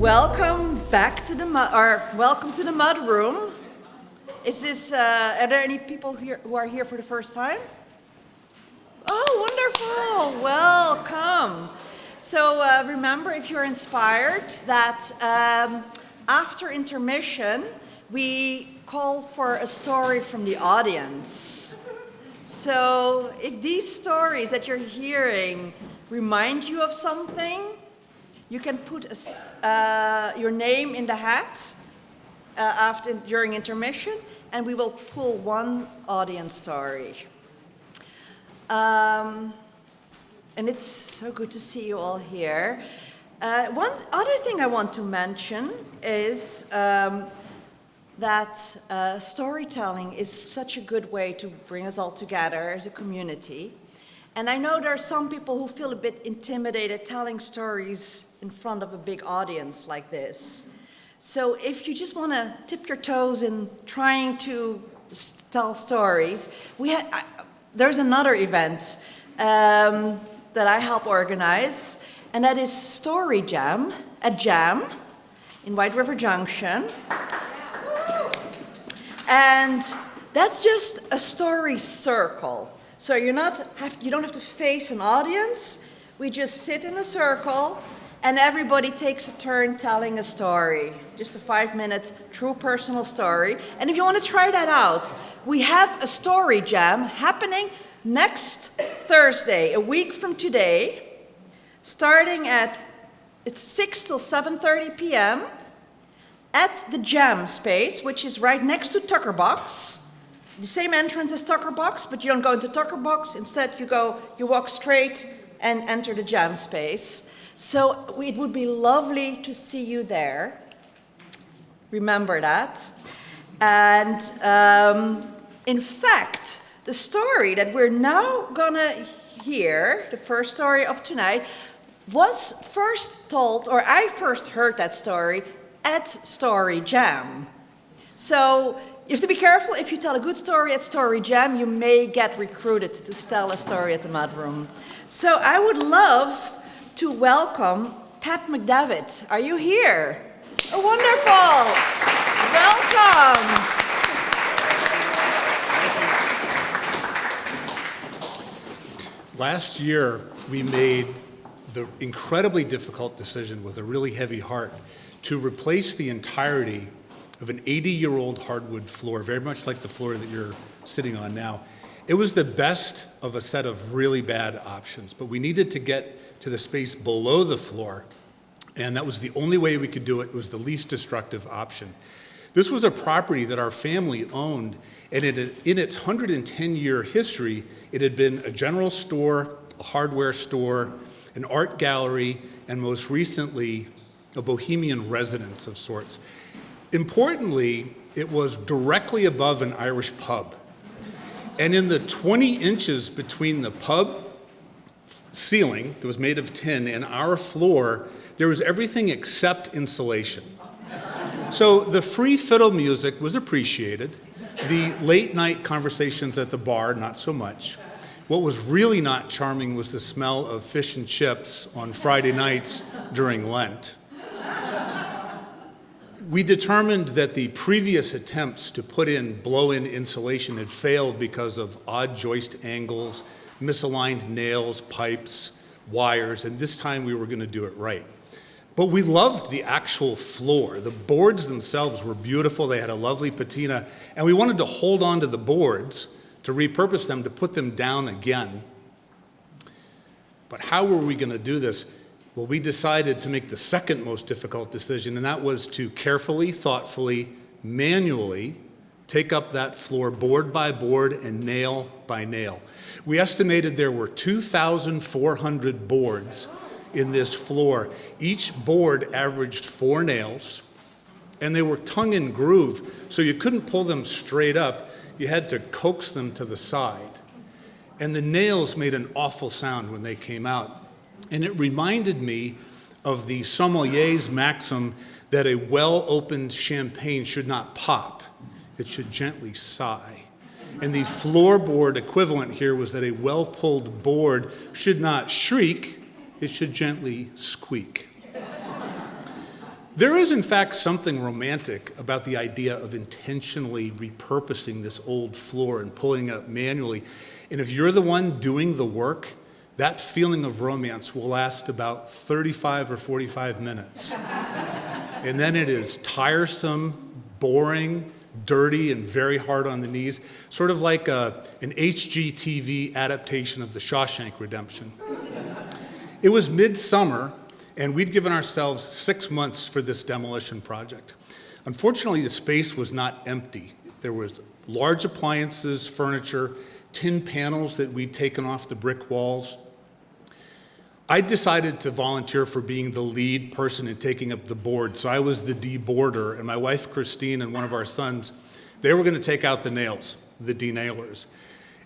Welcome back to the welcome to the Mudroom. Is this? Are there any people here who are here for the first time? Oh, wonderful! Welcome. So remember, if you're inspired, that after intermission we call for a story from the audience. So if these stories that you're hearing remind you of something, you can put your name in the hat during intermission, and we will pull one audience story. And it's so good to see you all here. One other thing I want to mention is that storytelling is such a good way to bring us all together as a community. And I know there are some people who feel a bit intimidated telling stories in front of a big audience like this. So if you just want to dip your toes in trying to tell stories, there's another event that I help organize, and that is Story Jam at Jam in White River Junction. And that's just a story circle. So you don't have to face an audience. We just sit in a circle, and everybody takes a turn telling a story. Just a 5-minute true personal story. And if you want to try that out, we have a story jam happening next Thursday, a week from today, starting at 6 till 7:30 p.m. at the Jam Space, which is right next to Tucker Box. The same entrance as Tucker Box, but you don't go into Tucker Box. Instead, you walk straight and enter the Jam Space. So it would be lovely to see you there. Remember that. And in fact, the story that we're now gonna hear, the first story of tonight, was first told, or I first heard that story at Story Jam. So you have to be careful. If you tell a good story at Story Jam, you may get recruited to tell a story at the Mudroom. So I would love to welcome Pat McDavid. Are you here? Oh, wonderful. Welcome. Last year, we made the incredibly difficult decision with a really heavy heart to replace the entirety of an 80-year-old hardwood floor, very much like the floor that you're sitting on now. It was the best of a set of really bad options, but we needed to get to the space below the floor, and that was the only way we could do it. It was the least destructive option. This was a property that our family owned, and in its 110-year history, it had been a general store, a hardware store, an art gallery, and most recently, a bohemian residence of sorts. Importantly, it was directly above an Irish pub. And in the 20 inches between the pub ceiling that was made of tin and our floor, there was everything except insulation. So the free fiddle music was appreciated. The late night conversations at the bar, not so much. What was really not charming was the smell of fish and chips on Friday nights during Lent. We determined that the previous attempts to put in blow-in insulation had failed because of odd joist angles, misaligned nails, pipes, wires, and this time we were going to do it right. But we loved the actual floor. The boards themselves were beautiful. They had a lovely patina, and we wanted to hold on to the boards to repurpose them, to put them down again. But how were we going to do this? Well, we decided to make the second most difficult decision, and that was to carefully, thoughtfully, manually take up that floor board by board and nail by nail. We estimated there were 2,400 boards in this floor. Each board averaged 4 nails, and they were tongue and groove, so you couldn't pull them straight up. You had to coax them to the side. And the nails made an awful sound when they came out. And it reminded me of the sommelier's maxim that a well-opened champagne should not pop, it should gently sigh. And the floorboard equivalent here was that a well-pulled board should not shriek, it should gently squeak. There is, in fact, something romantic about the idea of intentionally repurposing this old floor and pulling it up manually. And if you're the one doing the work, that feeling of romance will last about 35 or 45 minutes. And then it is tiresome, boring, dirty, and very hard on the knees, sort of like an HGTV adaptation of The Shawshank Redemption. It was midsummer, and we'd given ourselves 6 months for this demolition project. Unfortunately, the space was not empty. There was large appliances, furniture, tin panels that we'd taken off the brick walls. I decided to volunteer for being the lead person in taking up the board, so I was the deboarder, and my wife Christine and one of our sons, they were going to take out the nails, the denailers.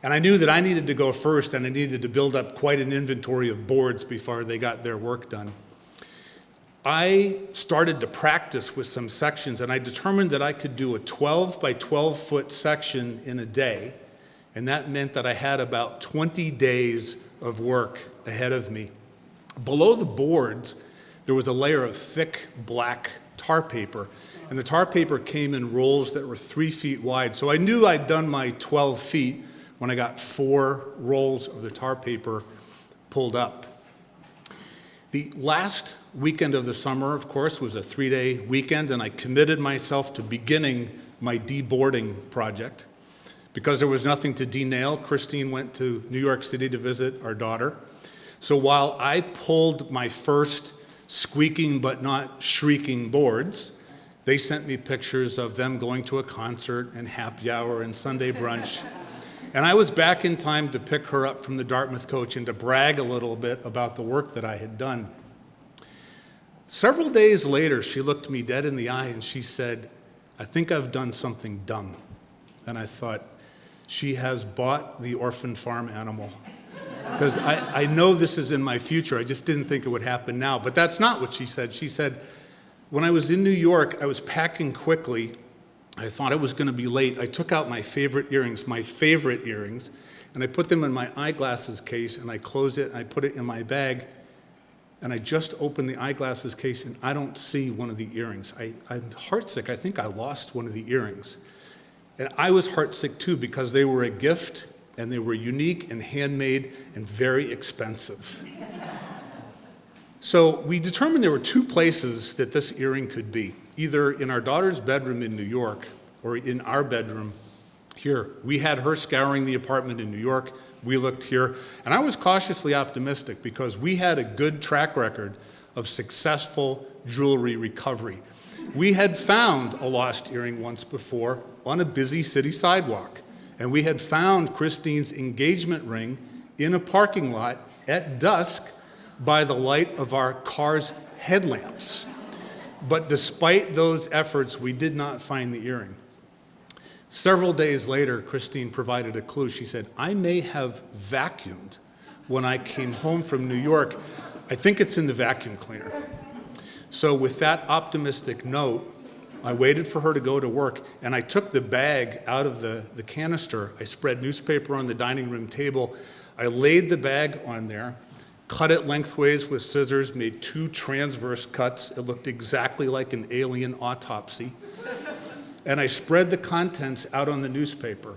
And I knew that I needed to go first, and I needed to build up quite an inventory of boards before they got their work done. I started to practice with some sections, and I determined that I could do a 12 by 12 foot section in a day, and that meant that I had about 20 days of work ahead of me. Below the boards, there was a layer of thick black tar paper, and the tar paper came in rolls that were 3 feet wide, so I knew I'd done my 12 feet when I got 4 rolls of the tar paper pulled up. The last weekend of the summer, of course, was a 3-day weekend, and I committed myself to beginning my deboarding project. Because there was nothing to denail, Christine went to New York City to visit our daughter. So while I pulled my first squeaking but not shrieking boards, they sent me pictures of them going to a concert and happy hour and Sunday brunch. And I was back in time to pick her up from the Dartmouth coach and to brag a little bit about the work that I had done. Several days later, she looked me dead in the eye and she said, "I think I've done something dumb." And I thought, she has bought the orphan farm animal. Because I know this is in my future, I just didn't think it would happen now. But that's not what she said. She said, when I was in New York, I was packing quickly. I thought I was going to be late. I took out my favorite earrings, and I put them in my eyeglasses case, and I closed it, and I put it in my bag, and I just opened the eyeglasses case, and I don't see one of the earrings. I'm heartsick. I think I lost one of the earrings. And I was heartsick too, because they were a gift, and they were unique and handmade and very expensive. So we determined there were 2 places that this earring could be, either in our daughter's bedroom in New York or in our bedroom here. We had her scouring the apartment in New York. We looked here. And I was cautiously optimistic because we had a good track record of successful jewelry recovery. We had found a lost earring once before on a busy city sidewalk. And we had found Christine's engagement ring in a parking lot at dusk by the light of our car's headlamps. But despite those efforts, we did not find the earring. Several days later, Christine provided a clue. She said, "I may have vacuumed when I came home from New York. I think it's in the vacuum cleaner." So with that optimistic note, I waited for her to go to work, and I took the bag out of the canister. I spread newspaper on the dining room table. I laid the bag on there, cut it lengthways with scissors, made 2 transverse cuts. It looked exactly like an alien autopsy. And I spread the contents out on the newspaper.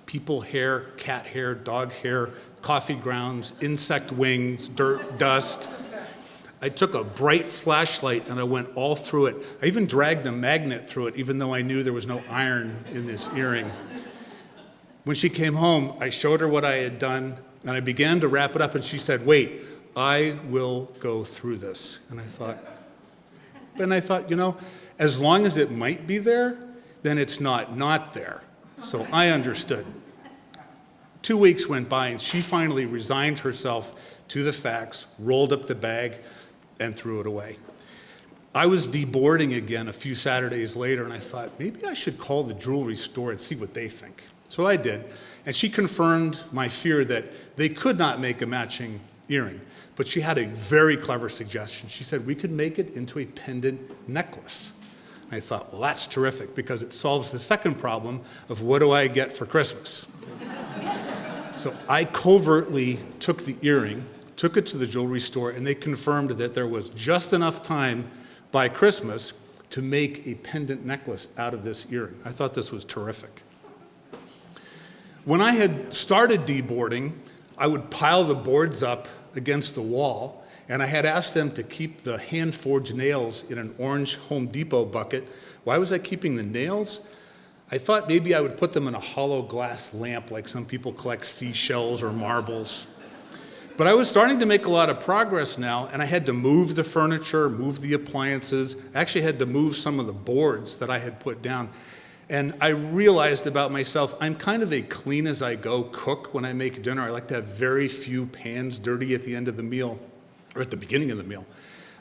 People hair, cat hair, dog hair, coffee grounds, insect wings, dirt, dust. I took a bright flashlight and I went all through it. I even dragged a magnet through it, even though I knew there was no iron in this earring. When she came home, I showed her what I had done, and I began to wrap it up, and she said, "Wait, I will go through this." And I thought, you know, as long as it might be there, then it's not there. So I understood. 2 weeks went by, and she finally resigned herself to the facts, rolled up the bag, and threw it away. I was deboarding again a few Saturdays later, and I thought, maybe I should call the jewelry store and see what they think. So I did, and she confirmed my fear that they could not make a matching earring. But she had a very clever suggestion. She said we could make it into a pendant necklace. And I thought, well, that's terrific, because it solves the second problem of what do I get for Christmas? So I covertly took the earring, took it to the jewelry store, and they confirmed that there was just enough time by Christmas to make a pendant necklace out of this earring. I thought this was terrific. When I had started deboarding, I would pile the boards up against the wall, and I had asked them to keep the hand-forged nails in an orange Home Depot bucket. Why was I keeping the nails? I thought maybe I would put them in a hollow glass lamp like some people collect seashells or marbles. But I was starting to make a lot of progress now, and I had to move the furniture, move the appliances. I actually had to move some of the boards that I had put down. And I realized about myself, I'm kind of a clean-as-I-go cook when I make dinner. I like to have very few pans dirty at the end of the meal, or at the beginning of the meal.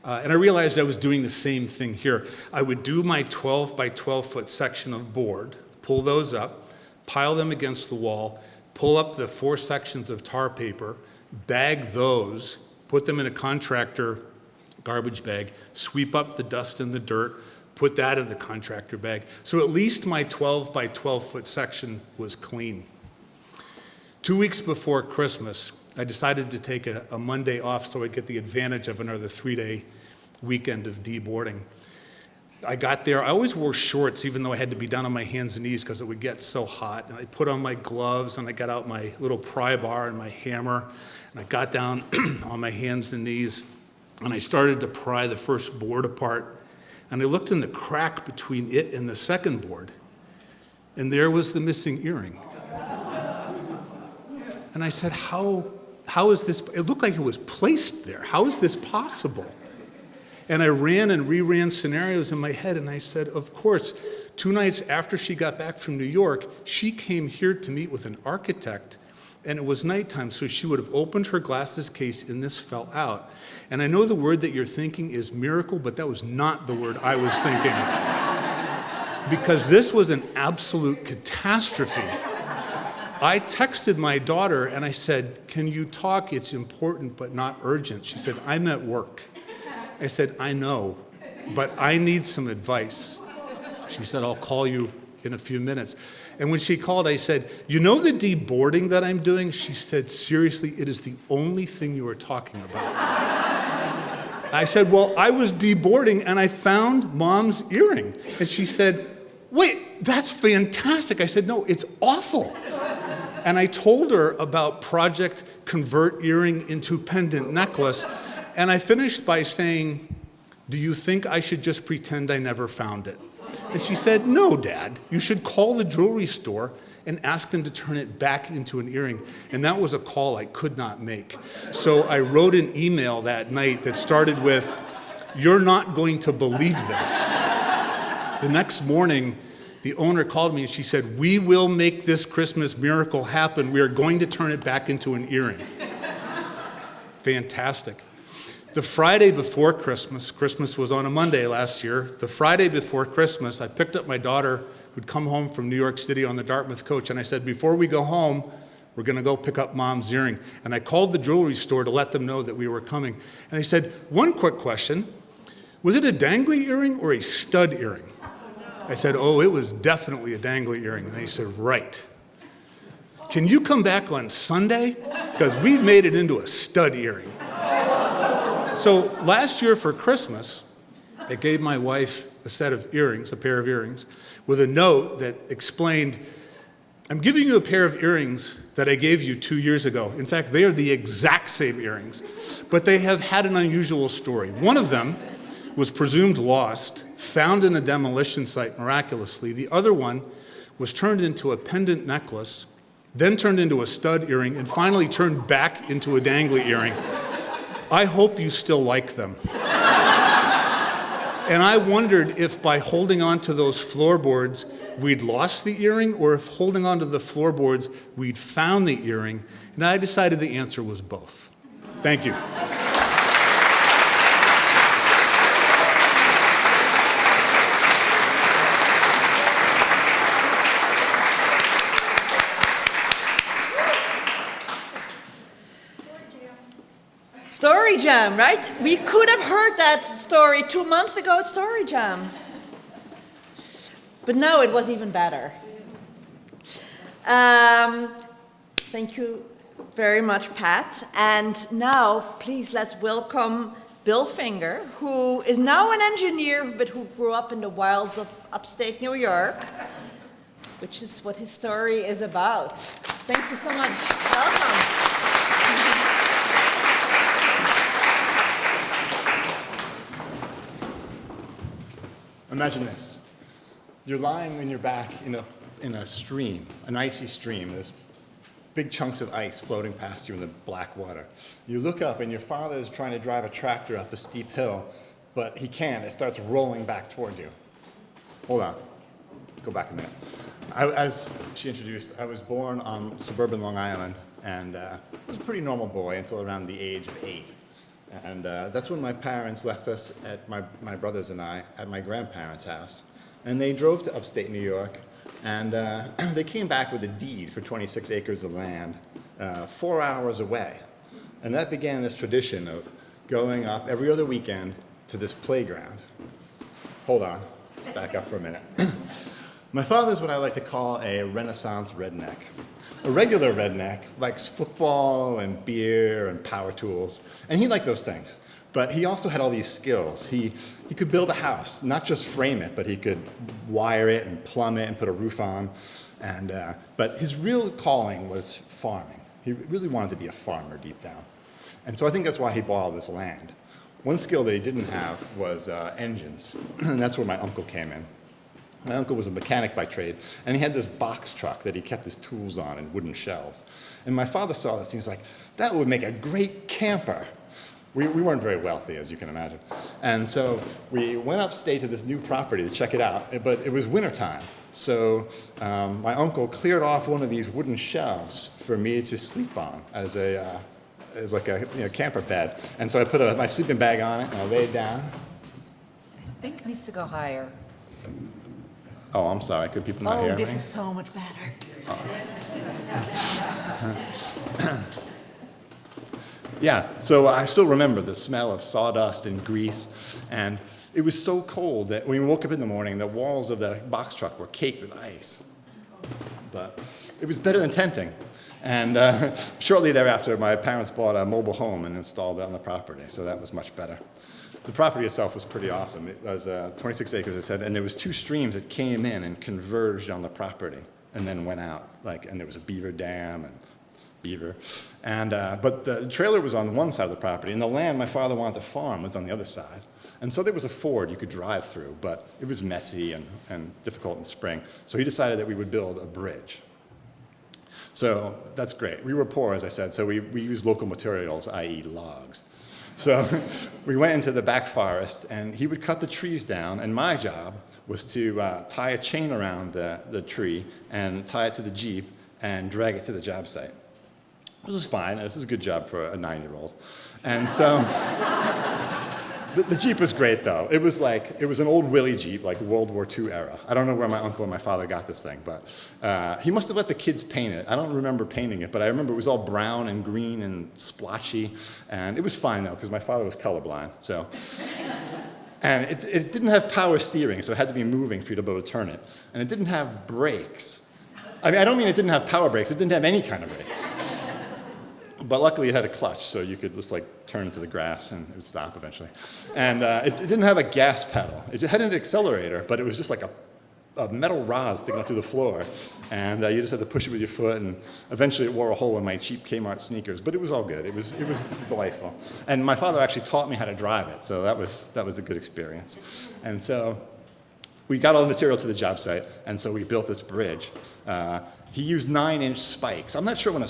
And I realized I was doing the same thing here. I would do my 12 by 12 foot section of board, pull those up, pile them against the wall, pull up the 4 sections of tar paper, bag those, put them in a contractor garbage bag, sweep up the dust and the dirt, put that in the contractor bag. So at least my 12 by 12 foot section was clean. 2 weeks before Christmas, I decided to take a Monday off so I'd get the advantage of another 3-day weekend of deboarding. I got there, I always wore shorts even though I had to be down on my hands and knees because it would get so hot. And I put on my gloves and I got out my little pry bar and my hammer and I got down on my hands and knees and I started to pry the first board apart. And I looked in the crack between it and the second board and there was the missing earring. And I said, how is this? It looked like it was placed there. How is this possible? And I ran and reran scenarios in my head, and I said, of course, 2 nights after she got back from New York, she came here to meet with an architect, and it was nighttime, so she would have opened her glasses case, and this fell out. And I know the word that you're thinking is miracle, but that was not the word I was thinking. Because this was an absolute catastrophe. I texted my daughter, and I said, can you talk? It's important, but not urgent. She said, I'm at work. I said, I know, but I need some advice. She said, I'll call you in a few minutes. And when she called, I said, you know the deboarding that I'm doing? She said, seriously, it is the only thing you are talking about. I said, well, I was deboarding and I found Mom's earring. And she said, wait, that's fantastic. I said, no, it's awful. And I told her about Project Convert Earring into Pendant Necklace. And I finished by saying, do you think I should just pretend I never found it? And she said, no, Dad, you should call the jewelry store and ask them to turn it back into an earring. And that was a call I could not make. So I wrote an email that night that started with, you're not going to believe this. The next morning, the owner called me and she said, we will make this Christmas miracle happen. We are going to turn it back into an earring. Fantastic. The Friday before Christmas, Christmas was on a Monday last year, the Friday before Christmas, I picked up my daughter who'd come home from New York City on the Dartmouth coach, and I said, before we go home, we're gonna go pick up Mom's earring. And I called the jewelry store to let them know that we were coming. And they said, one quick question, was it a dangly earring or a stud earring? I said, oh, it was definitely a dangly earring. And they said, right. Can you come back on Sunday? Because we made it into a stud earring. So last year for Christmas, I gave my wife a set of earrings, a pair of earrings, with a note that explained, I'm giving you a pair of earrings that I gave you 2 years ago. In fact, they are the exact same earrings, but they have had an unusual story. One of them was presumed lost, found in a demolition site miraculously. The other one was turned into a pendant necklace, then turned into a stud earring, and finally turned back into a dangly earring. I hope you still like them. And I wondered if by holding on to those floorboards, we'd lost the earring, or if holding on to the floorboards, we'd found the earring. And I decided the answer was both. Thank you. Story Jam, right? We could have heard that story 2 months ago at Story Jam. But no, it was even better. Thank you very much, Pat. And now, please, let's welcome Bill Finger, who is now an engineer, but who grew up in the wilds of upstate New York, which is what his story is about. Thank you so much. Welcome. Imagine this. You're lying on your back in a stream, an icy stream. There's big chunks of ice floating past you in the black water. You look up and your father is trying to drive a tractor up a steep hill, but he can't. It starts rolling back toward you. Hold on. Go back a minute. As she introduced, I was born on suburban Long Island, and I was a pretty normal boy until around the age of 8. And that's when my parents left us, my brothers and I, at my grandparents' house. And they drove to upstate New York, and they came back with a deed for 26 acres of land 4 hours away. And that began this tradition of going up every other weekend to this playground. Hold on, let's back up for a minute. My father's what I like to call a Renaissance redneck. A regular redneck likes football and beer and power tools, and he liked those things. But he also had all these skills. He could build a house, not just frame it, but he could wire it and plumb it and put a roof on. But his real calling was farming. He really wanted to be a farmer deep down. And so I think that's why he bought all this land. One skill that he didn't have was engines, and that's where my uncle came in. My uncle was a mechanic by trade, and he had this box truck that he kept his tools on in wooden shelves. And my father saw this, and he was like, that would make a great camper. We weren't very wealthy, as you can imagine. And so we went upstate to this new property to check it out, but it was wintertime. So my uncle cleared off one of these wooden shelves for me to sleep on as like a camper bed. And so I put my sleeping bag on it, and I laid down. I think it needs to go higher. Oh, I'm sorry. Could people not hear me? Oh, this is so much better. Yeah, so I still remember the smell of sawdust and grease, and it was so cold that when we woke up in the morning, the walls of the box truck were caked with ice. But it was better than tenting. And shortly thereafter, my parents bought a mobile home and installed it on the property, so that was much better. The property itself was pretty awesome. It was 26 acres, I said, and there was 2 streams that came in and converged on the property and then went out. And there was a beaver dam and beaver. But the trailer was on one side of the property, and the land my father wanted to farm was on the other side. And so there was a ford you could drive through, but it was messy and difficult in spring. So he decided that we would build a bridge. So that's great. We were poor, as I said, so we used local materials, i.e. logs. So we went into the back forest, and he would cut the trees down, and my job was to tie a chain around the tree and tie it to the Jeep and drag it to the job site. This was fine. This is a good job for a 9-year-old. And so the Jeep was great, though. It was an old Willie Jeep, like World War II era. I don't know where my uncle and my father got this thing, but he must have let the kids paint it. I don't remember painting it, but I remember it was all brown and green and splotchy, and it was fine, though, because my father was colorblind. So, and it didn't have power steering, so it had to be moving for you to be able to turn it. And it didn't have brakes. I mean, I don't mean it didn't have power brakes. It didn't have any kind of brakes. But luckily it had a clutch, so you could just turn into the grass and it would stop eventually. And it didn't have a gas pedal. It had an accelerator, but it was just like a metal rod sticking up through the floor. And you just had to push it with your foot, and eventually it wore a hole in my cheap Kmart sneakers, but it was all good. It was delightful. And my father actually taught me how to drive it, so that was a good experience. And so we got all the material to the job site, and so we built this bridge. He used 9-inch spikes. I'm not sure when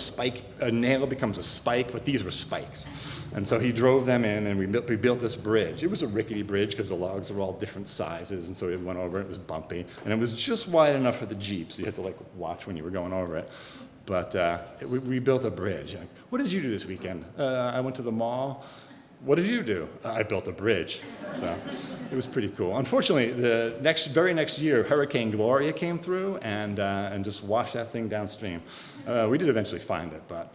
a nail becomes a spike, but these were spikes. And so he drove them in, and we built this bridge. It was a rickety bridge because the logs were all different sizes, and so we went over it. It was bumpy, and it was just wide enough for the Jeep, so you had to watch when you were going over it. But we built a bridge. What did you do this weekend? I went to the mall. What did you do? I built a bridge. So it was pretty cool. Unfortunately, the very next year, Hurricane Gloria came through and just washed that thing downstream. We did eventually find it, but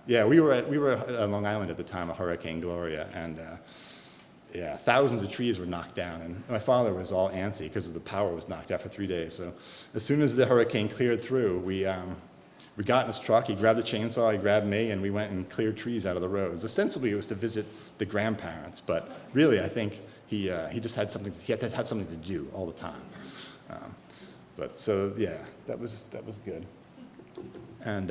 yeah, we were on Long Island at the time of Hurricane Gloria, and yeah, thousands of trees were knocked down, and my father was all antsy because the power was knocked out for 3 days. So as soon as the hurricane cleared through, we We got in his truck, he grabbed the chainsaw, he grabbed me, and we went and cleared trees out of the roads. Ostensibly, it was to visit the grandparents, but really, I think he just had something, he had to have something to do all the time. But so, yeah, that was good. And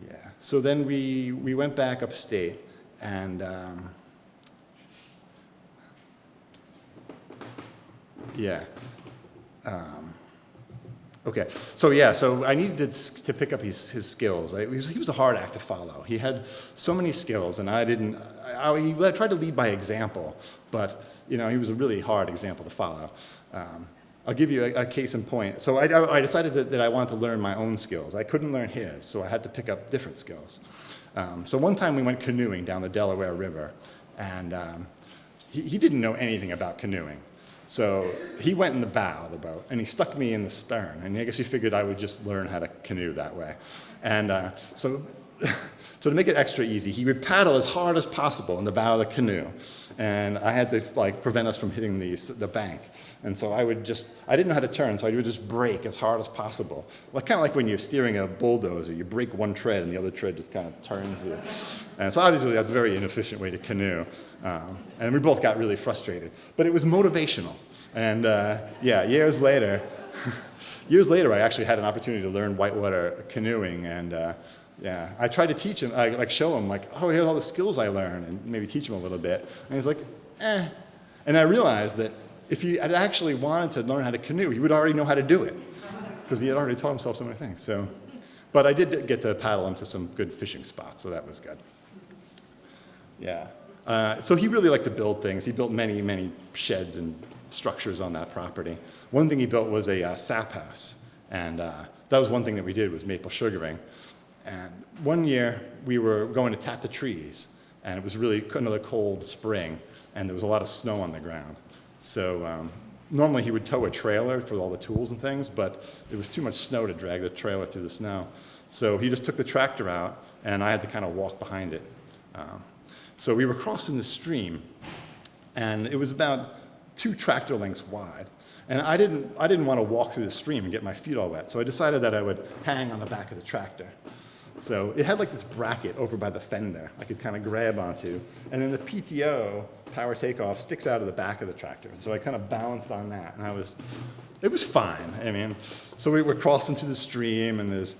yeah, so then we went back upstate, and yeah. Okay, so yeah, so I needed to pick up his skills. He was a hard act to follow. He had so many skills, and he tried to lead by example, but he was a really hard example to follow. I'll give you a case in point. So I decided that I wanted to learn my own skills. I couldn't learn his, so I had to pick up different skills. So one time we went canoeing down the Delaware River, and he didn't know anything about canoeing. So he went in the bow of the boat, and he stuck me in the stern. And I guess he figured I would just learn how to canoe that way. And so to make it extra easy, he would paddle as hard as possible in the bow of the canoe. And I had to prevent us from hitting the bank. And so I didn't know how to turn, so I would just brake as hard as possible. Kind of like when you're steering a bulldozer, you brake one tread and the other tread just kind of turns you. And so obviously that's a very inefficient way to canoe. And we both got really frustrated. But it was motivational. And yeah, years later, I actually had an opportunity to learn whitewater canoeing. And yeah, I tried to teach him, show him, oh, here's all the skills I learned, and maybe teach him a little bit. And he's like, eh. And I realized that if he had actually wanted to learn how to canoe, he would already know how to do it, because he had already taught himself so many things. So, but I did get to paddle him to some good fishing spots, so that was good. Yeah. So he really liked to build things. He built many, many sheds and structures on that property. One thing he built was a sap house, and that was one thing that we did, was maple sugaring. And one year, we were going to tap the trees, and it was really another cold spring, and there was a lot of snow on the ground. So normally he would tow a trailer for all the tools and things, but there was too much snow to drag the trailer through the snow. So he just took the tractor out, and I had to kind of walk behind it. So we were crossing the stream, and it was about 2 tractor lengths wide. And I didn't want to walk through the stream and get my feet all wet, so I decided that I would hang on the back of the tractor. So it had this bracket over by the fender I could kind of grab onto, and then the PTO, power takeoff, sticks out of the back of the tractor. So I kind of balanced on that, and it was fine. I mean, so we were crossing through the stream, and it's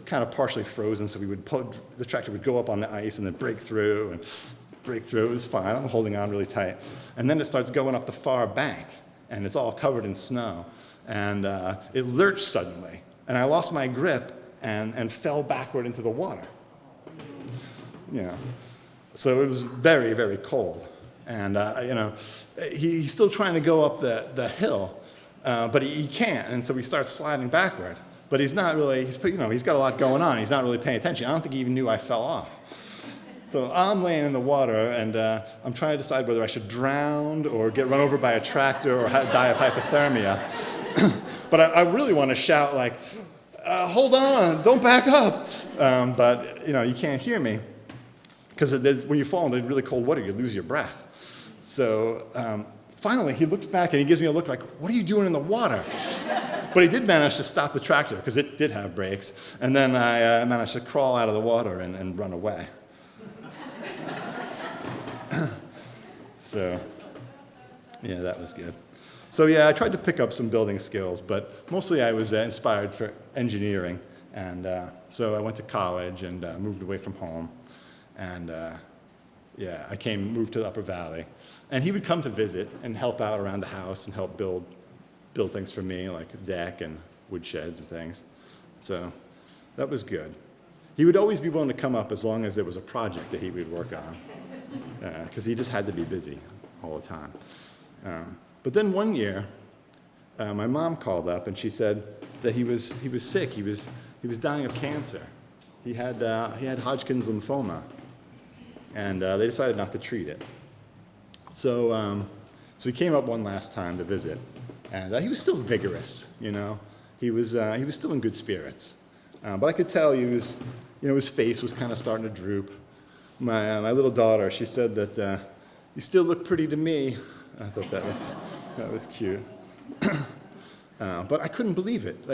kind of partially frozen, so the tractor would go up on the ice and then break through. It was fine. I'm holding on really tight. And then it starts going up the far bank, and it's all covered in snow. And it lurched suddenly, and I lost my grip and fell backward into the water. So it was very, very cold. And he's still trying to go up the hill, but he can't. And so he starts sliding backward. But he's not really, he's got a lot going on. He's not really paying attention. I don't think he even knew I fell off. So I'm laying in the water, and I'm trying to decide whether I should drown or get run over by a tractor or die of hypothermia. But I really want to shout hold on, don't back up. But you can't hear me, because when you fall into really cold water, you lose your breath. So finally, he looks back and he gives me a look like, what are you doing in the water? But he did manage to stop the tractor, because it did have brakes. And then I managed to crawl out of the water and run away. So, yeah, that was good. So, yeah, I tried to pick up some building skills, but mostly I was inspired for engineering. And so I went to college and moved away from home. And, yeah, moved to the Upper Valley. And he would come to visit and help out around the house and help build things for me, like a deck and wood sheds and things. So that was good. He would always be willing to come up as long as there was a project that he would work on, because he just had to be busy all the time. But then one year, my mom called up and she said that he was sick. He was dying of cancer. He had Hodgkin's lymphoma, and they decided not to treat it. So he came up one last time to visit, and he was still vigorous. He was still in good spirits. But I could tell his face was kind of starting to droop. My little daughter, she said that, you still look pretty to me. I thought that was cute. But I couldn't believe it.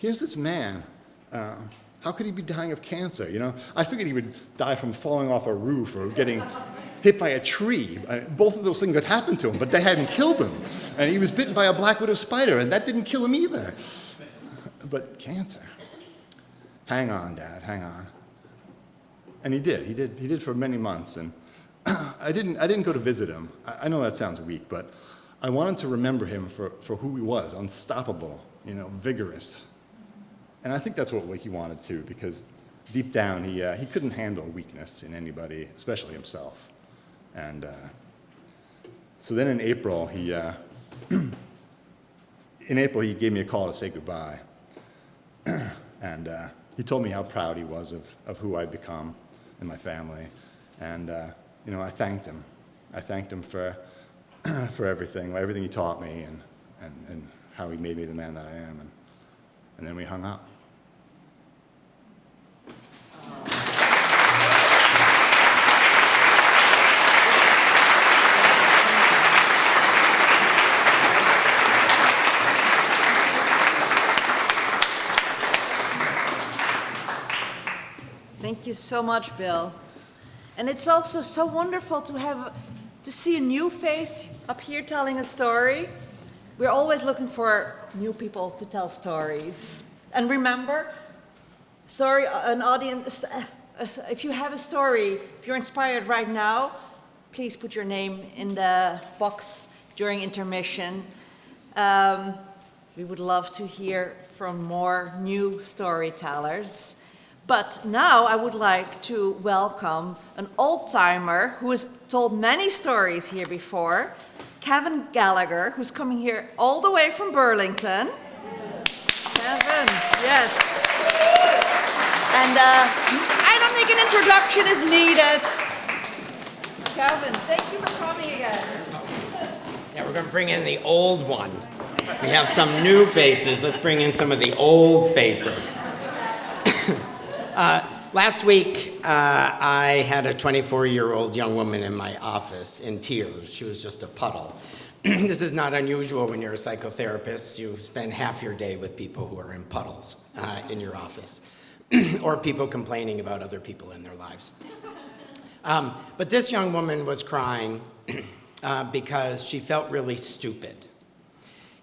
here's this man. How could he be dying of cancer? I figured he would die from falling off a roof or getting hit by a tree. Both of those things had happened to him, but they hadn't killed him. And he was bitten by a black widow spider, and that didn't kill him either. But cancer. Hang on, Dad, hang on. And he did. He did for many months. And I didn't go to visit him. I know that sounds weak, but I wanted to remember him for who he was, unstoppable, vigorous. And I think that's what he wanted too, because deep down he couldn't handle weakness in anybody, especially himself. And so then in April he gave me a call to say goodbye, and he told me how proud he was of who I'd become and my family, and I thanked him. I thanked him for everything he taught me, and how he made me the man that I am, and then we hung up. Thank you so much, Bill. And it's also so wonderful to see a new face up here telling a story. We're always looking for new people to tell stories. And remember, an audience, if you have a story, if you're inspired right now, please put your name in the box during intermission. We would love to hear from more new storytellers. But now I would like to welcome an old-timer who has told many stories here before, Kevin Gallagher, who's coming here all the way from Burlington. Kevin, yes. And I don't think an introduction is needed. Kevin, thank you for coming again. Yeah, we're going to bring in the old one. We have some new faces. Let's bring in some of the old faces. Last week, I had a 24-year-old young woman in my office in tears. She was just a puddle. This is not unusual when you're a psychotherapist. You spend half your day with people who are in puddles in your office, or people complaining about other people in their lives. But this young woman was crying because she felt really stupid.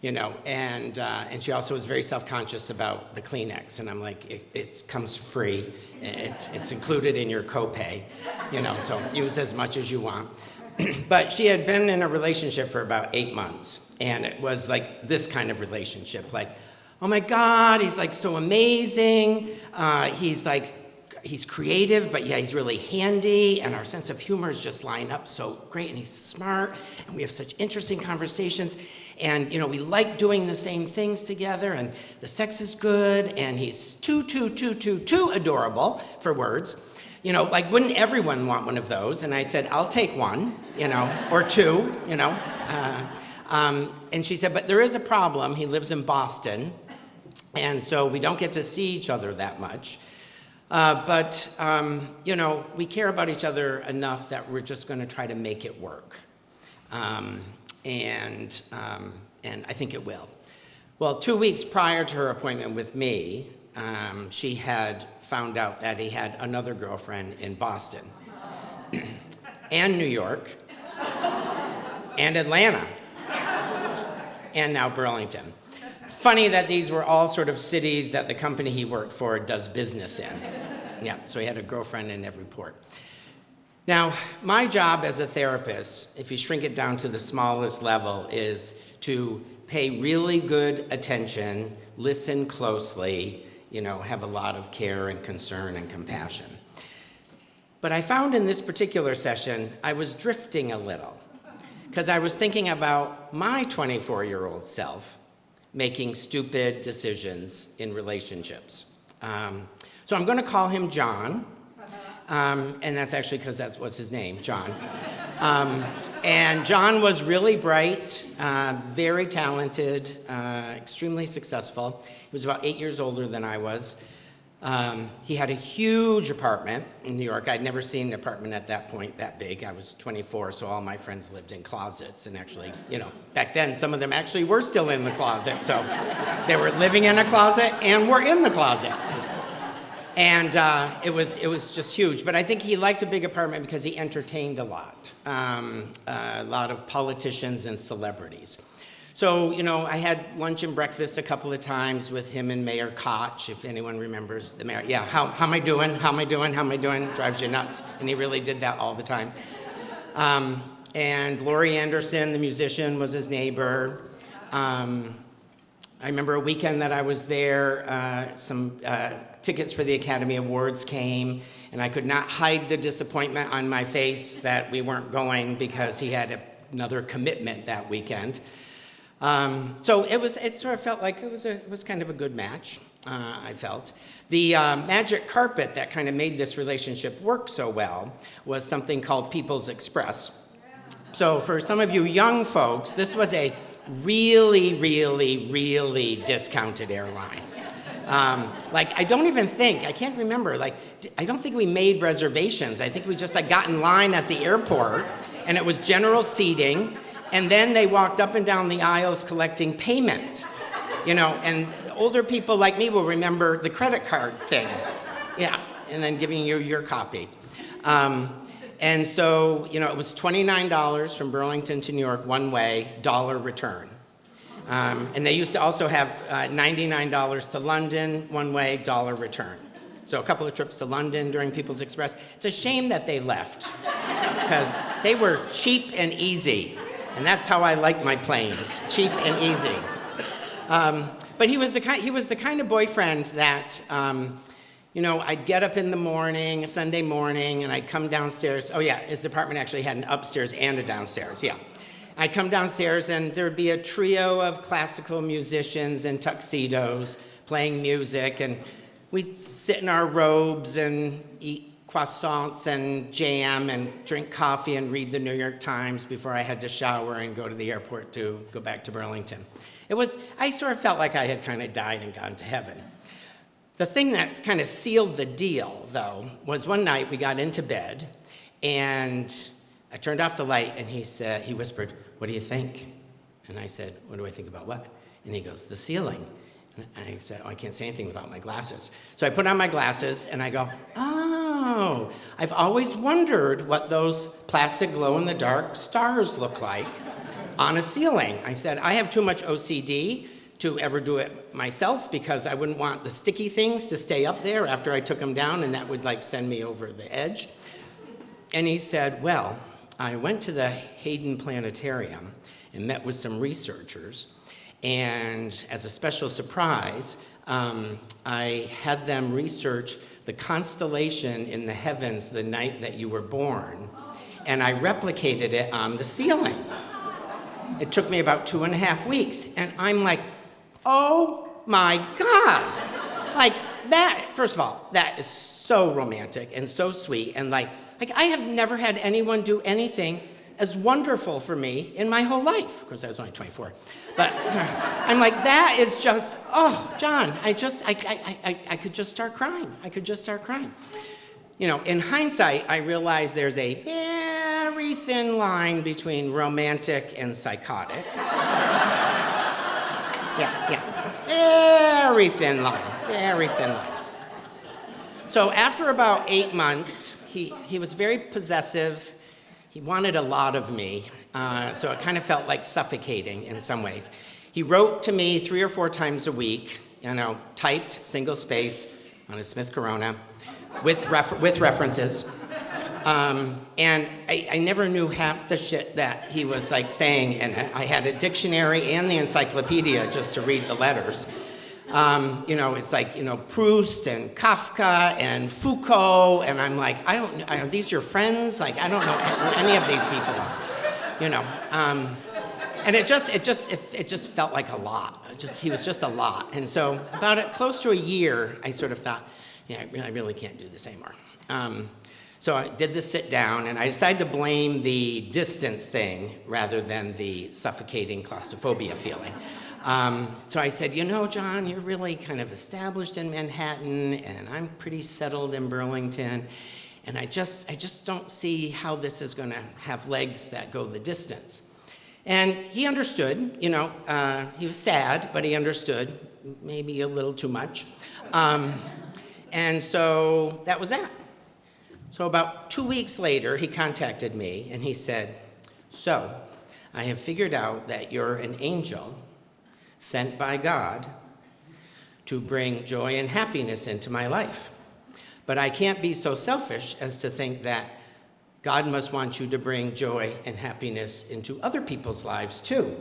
And she also was very self-conscious about the Kleenex, and I'm like, it comes free, it's included in your copay, so use as much as you want. But she had been in a relationship for about 8 months, and it was like this kind of relationship, like, oh my God, he's like so amazing, he's creative, but yeah, he's really handy, and our sense of humor is just lined up so great, and he's smart, and we have such interesting conversations, and we like doing the same things together, and the sex is good, and he's too adorable for words. Like, wouldn't everyone want one of those? And I said, I'll take one, or two, and she said, but there is a problem. He lives in Boston, and so we don't get to see each other that much. But we care about each other enough that we're just going to try to make it work. And I think it will. Well, 2 weeks prior to her appointment with me, she had found out that he had another girlfriend in Boston, and New York, and Atlanta, and now Burlington. Funny that these were all sort of cities that the company he worked for does business in. Yeah, so he had a girlfriend in every port. Now, my job as a therapist, if you shrink it down to the smallest level, is to pay really good attention, listen closely, have a lot of care and concern and compassion. But I found in this particular session, I was drifting a little, because I was thinking about my 24-year-old self making stupid decisions in relationships. So I'm going to call him John, and that's actually because that was his name, John. And John was really bright, very talented, extremely successful. He was about 8 years older than I was. He had a huge apartment in New York. I'd never seen an apartment at that point that big. I was 24, so all my friends lived in closets. And actually, back then, some of them actually were still in the closet. So they were living in a closet and were in the closet. And it was just huge. But I think he liked a big apartment because he entertained a lot of politicians and celebrities. So, I had lunch and breakfast a couple of times with him and Mayor Koch, if anyone remembers the mayor. Yeah, how am I doing? How am I doing? How am I doing? Drives you nuts. And he really did that all the time. And Laurie Anderson, the musician, was his neighbor. I remember a weekend that I was there, some tickets for the Academy Awards came, and I could not hide the disappointment on my face that we weren't going because he had another commitment that weekend. So it sort of felt like it was kind of a good match, I felt. The magic carpet that kind of made this relationship work so well was something called People's Express. So for some of you young folks, this was a really, really, really discounted airline. I can't remember, I don't think we made reservations. I think we just got in line at the airport, and it was general seating. And then they walked up and down the aisles collecting payment, and older people like me will remember the credit card thing. Yeah, and then giving you your copy. And so, it was $29 from Burlington to New York one way, dollar return. And they used to also have $99 to London one way, dollar return. So a couple of trips to London during People's Express. It's a shame that they left because they were cheap and easy. And that's how I like my planes, cheap and easy. But he was the kind of boyfriend that, I'd get up in the morning, Sunday morning, and I'd come downstairs. Oh yeah, his apartment actually had an upstairs and a downstairs, yeah. I'd come downstairs and there'd be a trio of classical musicians in tuxedos playing music, and we'd sit in our robes and eat croissants and jam and drink coffee and read the New York Times before I had to shower and go to the airport to go back to Burlington. I sort of felt like I had kind of died and gone to heaven. The thing that kind of sealed the deal, though, was one night we got into bed and I turned off the light and he whispered, "What do you think?" And I said, "What do I think about what?" And he goes, "The ceiling." And I said, "Oh, I can't say anything without my glasses." So I put on my glasses and I go, "Oh, I've always wondered what those plastic glow-in-the-dark stars look like on a ceiling." I said, "I have too much OCD to ever do it myself because I wouldn't want the sticky things to stay up there after I took them down, and that would send me over the edge." And he said, "Well, I went to the Hayden Planetarium and met with some researchers, and as a special surprise, I had them research the constellation in the heavens the night that you were born, and I replicated it on the ceiling. It took me about 2.5 weeks, and I'm like, oh my God. That, first of all, that is so romantic and so sweet, and I have never had anyone do anything as wonderful for me in my whole life. Of course, I was only 24. But I'm like, that is just, oh, John, I could just start crying. I could just start crying. In hindsight, I realize there's a very thin line between romantic and psychotic. Yeah. Very thin line. So after about 8 months, he was very possessive. He wanted a lot of me, so it kind of felt like suffocating in some ways. He wrote to me 3 or 4 times a week, typed single space on his Smith Corona with references. And I never knew half the shit that he was saying, and I had a dictionary and the encyclopedia just to read the letters. It's Proust and Kafka and Foucault, and I'm like, are these your friends? I don't know who any of these people are, And it just felt like a lot. He was just a lot. And so close to a year, I sort of thought, I really can't do this anymore. So I did the sit down, and I decided to blame the distance thing rather than the suffocating claustrophobia feeling. So I said, you know, John, you're really kind of established in Manhattan, and I'm pretty settled in Burlington, and I just don't see how this is going to have legs that go the distance. And he understood, you know, he was sad, but he understood, maybe a little too much. And so that was that. So about 2 weeks later, he contacted me, and he said, so I have figured out that you're an angel sent by God to bring joy and happiness into my life. But I can't be so selfish as to think that God must want you to bring joy and happiness into other people's lives too.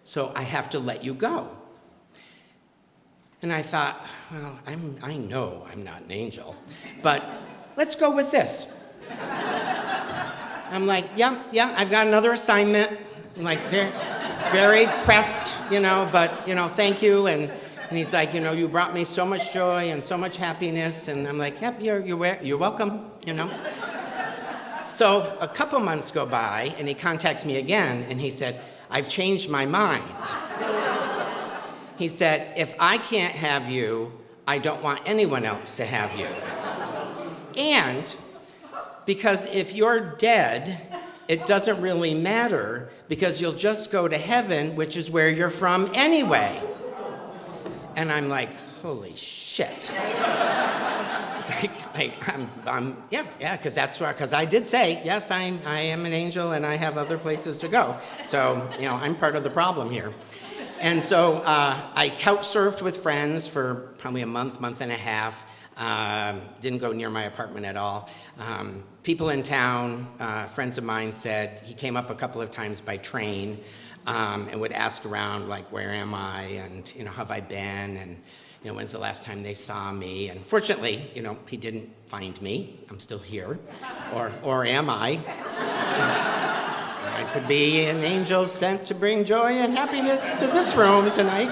So I have to let you go. And I thought, well, I know I'm not an angel, but let's go with this. I'm like, yeah, I've got another assignment. I'm like, very pressed, you know, but, you know, thank you. And he's like, you know, you brought me so much joy and so much happiness. And I'm like, yep, you're welcome, you know. So a couple months go by, and he contacts me again, and he said, I've changed my mind. He said, if I can't have you, I don't want anyone else to have you. And because if you're dead, it doesn't really matter, because you'll just go to heaven, which is where you're from anyway. And I'm like, holy shit. It's like because I did say, yes, I am an angel and I have other places to go. So, you know, I'm part of the problem here. And so I couch surfed with friends for probably a month and a half. Didn't go near my apartment at all. People in town, friends of mine said, he came up a couple of times by train and would ask around, like, where am I? And, you know, have I been? And, you know, when's the last time they saw me? And fortunately, you know, he didn't find me. I'm still here. Or am I? I could be an angel sent to bring joy and happiness to this room tonight.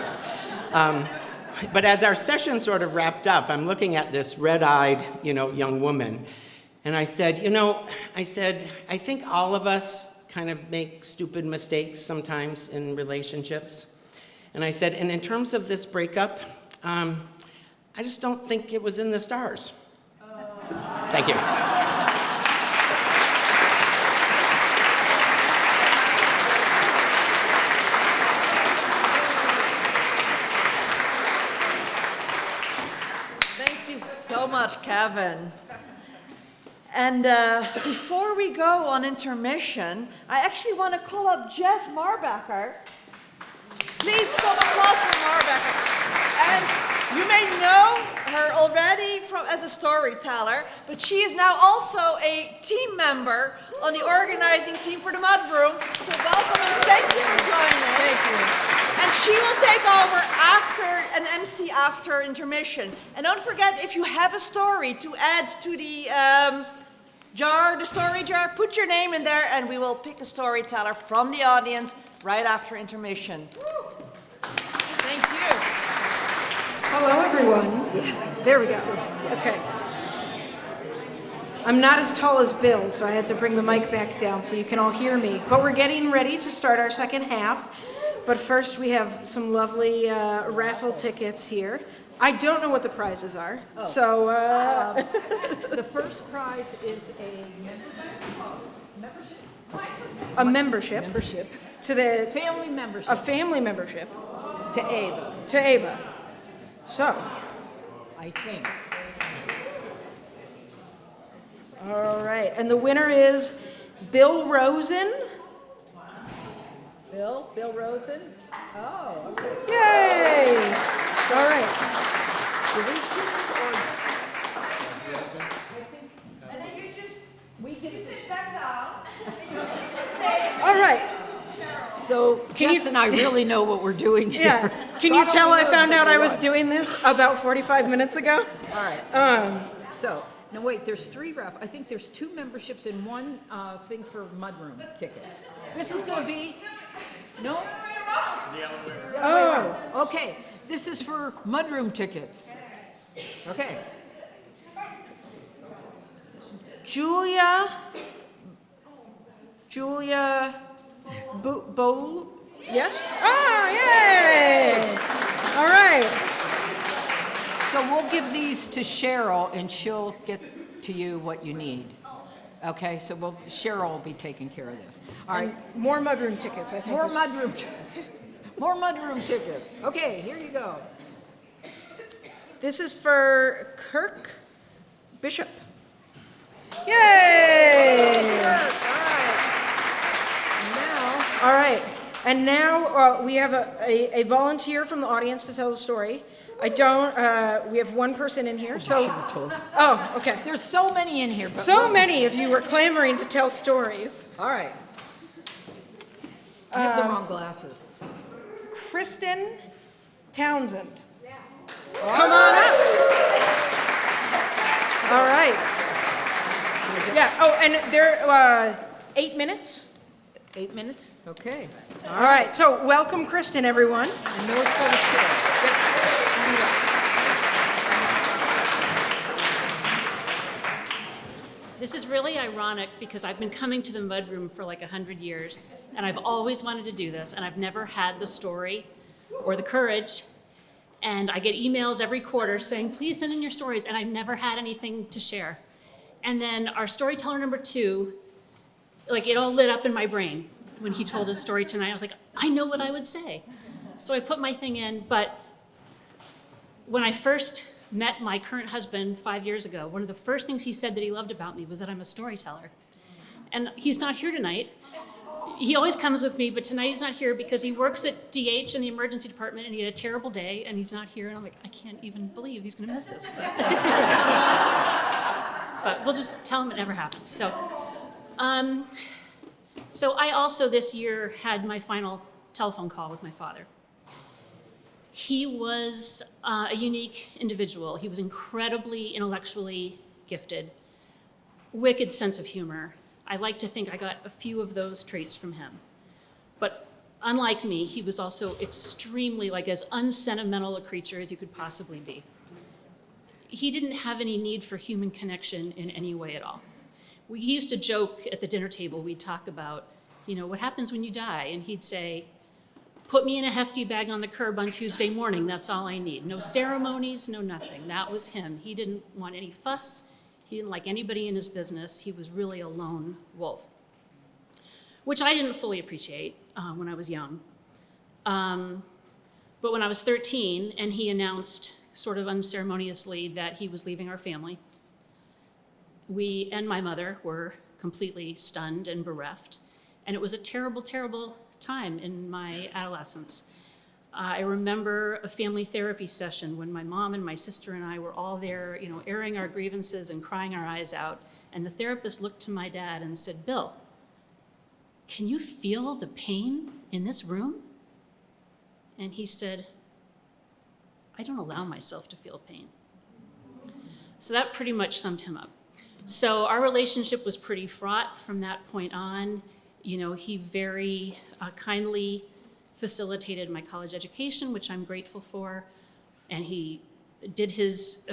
But as our session sort of wrapped up, I'm looking at this red-eyed, you know, young woman, and I said, you know, I think all of us kind of make stupid mistakes sometimes in relationships. And I said, and in terms of this breakup, I just don't think it was in the stars. Thank you. Thank you so much, Kevin. And before we go on intermission, I actually want to call up Jess Marbacher. Please, some applause for Marbacher. And you may know her already as a storyteller, but she is now also a team member on the organizing team for the Mudroom. So welcome and thank you for joining. Thank you. And she will take over after an MC after intermission. And don't forget, if you have a story to add to the story jar, put your name in there and we will pick a storyteller from the audience right after intermission. Thank you. Hello, everyone. There we go. Okay. I'm not as tall as Bill, so I had to bring the mic back down so you can all hear me. But we're getting ready to start our second half. But first, we have some lovely raffle tickets here. I don't know what the prizes are, so... The first prize is a membership membership, to the... family membership A family membership to AVA, to AVA. So, I think. all right. And the winner is Bill Rosen. Bill Rosen? Oh, okay. Yay! All right. Do we choose or And then we get it? sit back down. All right. So Can Jess you- and I really know what we're doing here. Yeah. Can you tell I found out I was doing this about 45 minutes ago? All right. So, no, wait, there's three I think there's two memberships and one thing for Mudroom tickets. This is going to be, no? Oh. Okay, this is for Mudroom tickets. Okay. Julia Bowl? Yes? Oh, yay! give these to Cheryl, and she'll get to you what you need. Okay, so Cheryl will be taking care of this. All right, And more mudroom tickets, I think. more mudroom, more mudroom tickets. Okay, here you go. This is for Kirk Bishop. Yay! All right, and now we have a volunteer from the audience to tell the story. We have one person in here, so. Oh, okay. There's so many in here. But So many of you were clamoring to tell stories. All right. I have the wrong glasses. Kristen Townsend. Come on up. All right. Yeah, oh, and there, 8 minutes. 8 minutes? Okay. All right, so welcome Kristen, everyone. And those go to Cheryl. This is really ironic because I've been coming to the mudroom for like 100 years, and I've always wanted to do this, and I've never had the story or the courage. And I get emails every quarter saying, please send in your stories, and I've never had anything to share. And then our storyteller number 2, like it all lit up in my brain when he told his story tonight. I was like, I know what I would say. So I put my thing in, but when I first met my current husband 5 years ago, one of the first things he said that he loved about me was that I'm a storyteller. And he's not here tonight. He always comes with me, but tonight he's not here because he works at DH in the emergency department and he had a terrible day and he's not here. And I'm like, I can't even believe he's gonna miss this. But we'll just tell him it never happened. So I also this year had my final telephone call with my father. He was a unique individual. He was incredibly intellectually gifted, wicked sense of humor. I like to think I got a few of those traits from him. But unlike me, he was also extremely, like as unsentimental a creature as you could possibly be. He didn't have any need for human connection in any way at all. We used to joke at the dinner table, we'd talk about, what happens when you die? And he'd say, put me in a hefty bag on the curb on Tuesday morning, that's all I need. No ceremonies, no nothing. That was him. He didn't want any fuss. He didn't like anybody in his business. He was really a lone wolf, which I didn't fully appreciate when I was young. But when I was 13 and he announced sort of unceremoniously that he was leaving our family, we and my mother were completely stunned and bereft. And it was a terrible, terrible time in my adolescence. I remember a family therapy session when my mom and my sister and I were all there, airing our grievances and crying our eyes out. And the therapist looked to my dad and said, Bill, can you feel the pain in this room? And he said, I don't allow myself to feel pain. So that pretty much summed him up. So our relationship was pretty fraught from that point on. He very kindly facilitated my college education, which I'm grateful for. And he did his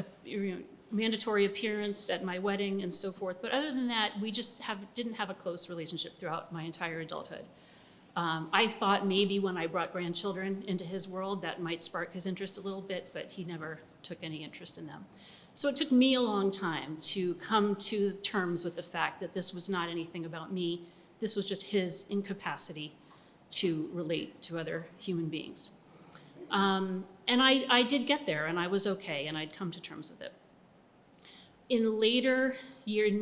mandatory appearance at my wedding and so forth. But other than that, we just didn't have a close relationship throughout my entire adulthood. I thought maybe when I brought grandchildren into his world, that might spark his interest a little bit, but he never took any interest in them. So it took me a long time to come to terms with the fact that this was not anything about me. This was just his incapacity to relate to other human beings. And I did get there, and I was okay, and I'd come to terms with it. In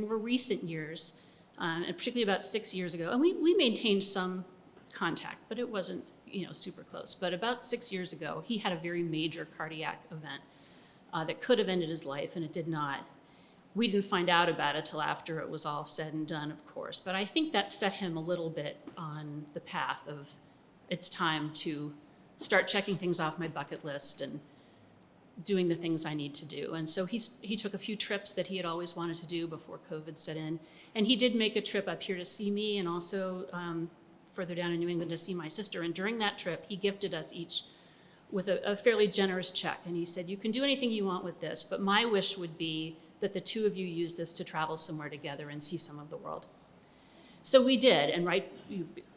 more recent years, and particularly about 6 years ago, and we maintained some contact, but it wasn't super close. But about 6 years ago, he had a very major cardiac event that could have ended his life, and it did not. We didn't find out about it till after it was all said and done, of course. But I think that set him a little bit on the path of it's time to start checking things off my bucket list and doing the things I need to do. And so he took a few trips that he had always wanted to do before COVID set in. And he did make a trip up here to see me and also further down in New England to see my sister. And during that trip, he gifted us each with a fairly generous check. And he said, you can do anything you want with this, but my wish would be that the two of you use this to travel somewhere together and see some of the world. So we did, and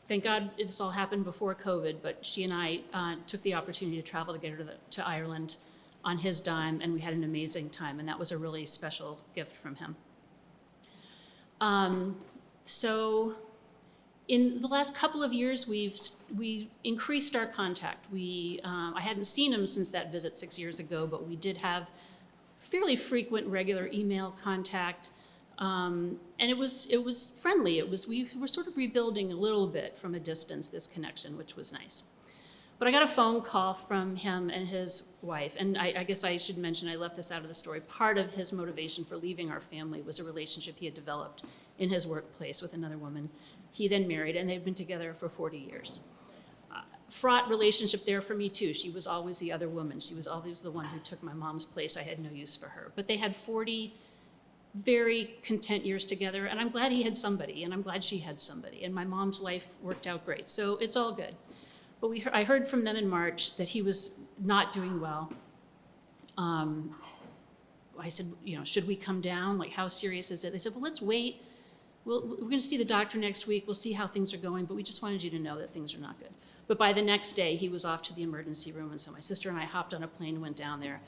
thank God this all happened before COVID, but she and I took the opportunity to travel together to Ireland on his dime, and we had an amazing time, and that was a really special gift from him. So in the last couple of years, we increased our contact. I hadn't seen him since that visit 6 years ago, but we did have fairly frequent, regular email contact, and it was friendly. We were sort of rebuilding a little bit from a distance this connection, which was nice. But I got a phone call from him and his wife, and I guess I should mention, I left this out of the story. Part of his motivation for leaving our family was a relationship he had developed in his workplace with another woman. He then married, and they've been together for 40 years. Fraught relationship there for me too. She was always the other woman. She was always the one who took my mom's place. I had no use for her. But they had 40 very content years together, and I'm glad he had somebody, and I'm glad she had somebody, and my mom's life worked out great. So it's all good. But I heard from them in March that he was not doing well. I said, should we come down? Like, how serious is it? They said, well, let's wait. We're going to see the doctor next week. We'll see how things are going, but we just wanted you to know that things are not good. But by the next day, he was off to the emergency room, and so my sister and I hopped on a plane and went down there.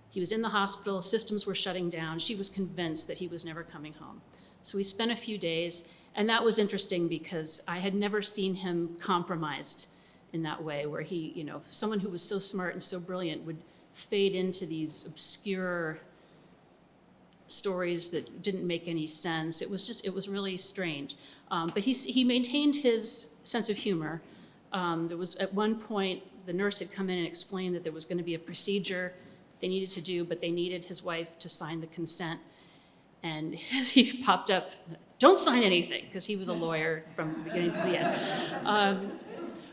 He was in the hospital, systems were shutting down. She was convinced that he was never coming home. So we spent a few days, and that was interesting because I had never seen him compromised in that way, where he, someone who was so smart and so brilliant would fade into these obscure stories that didn't make any sense. It was really strange. But he maintained his sense of humor. There was, at one point, the nurse had come in and explained that there was going to be a procedure they needed to do, but they needed his wife to sign the consent. And he popped up, don't sign anything, because he was a lawyer from the beginning to the end.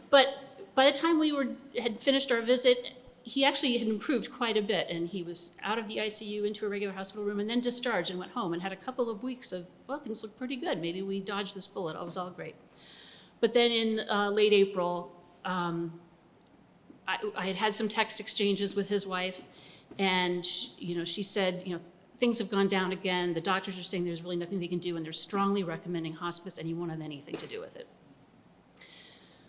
But by the time we had finished our visit, he actually had improved quite a bit, and he was out of the ICU into a regular hospital room and then discharged and went home and had a couple of weeks of, well, things look pretty good. Maybe we dodged this bullet. It was all great. But then in late April, I had some text exchanges with his wife, and she said, things have gone down again. The doctors are saying there's really nothing they can do, and they're strongly recommending hospice, and he won't have anything to do with it.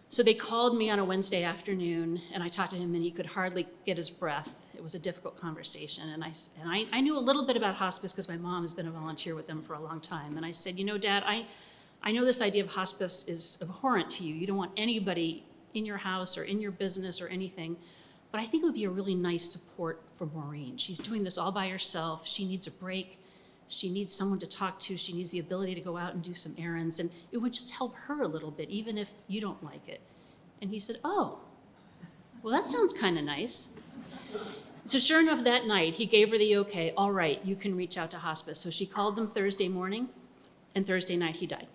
So they called me on a Wednesday afternoon, and I talked to him, and he could hardly get his breath. It was a difficult conversation, and I knew a little bit about hospice because my mom has been a volunteer with them for a long time. And I said, Dad, I know this idea of hospice is abhorrent to you. You don't want anybody in your house or in your business or anything, but I think it would be a really nice support for Maureen. She's doing this all by herself. She needs a break. She needs someone to talk to. She needs the ability to go out and do some errands, and it would just help her a little bit, even if you don't like it. And he said, oh, well, that sounds kind of nice. So sure enough, that night, he gave her the okay, all right, you can reach out to hospice. So she called them Thursday morning, and Thursday night he died.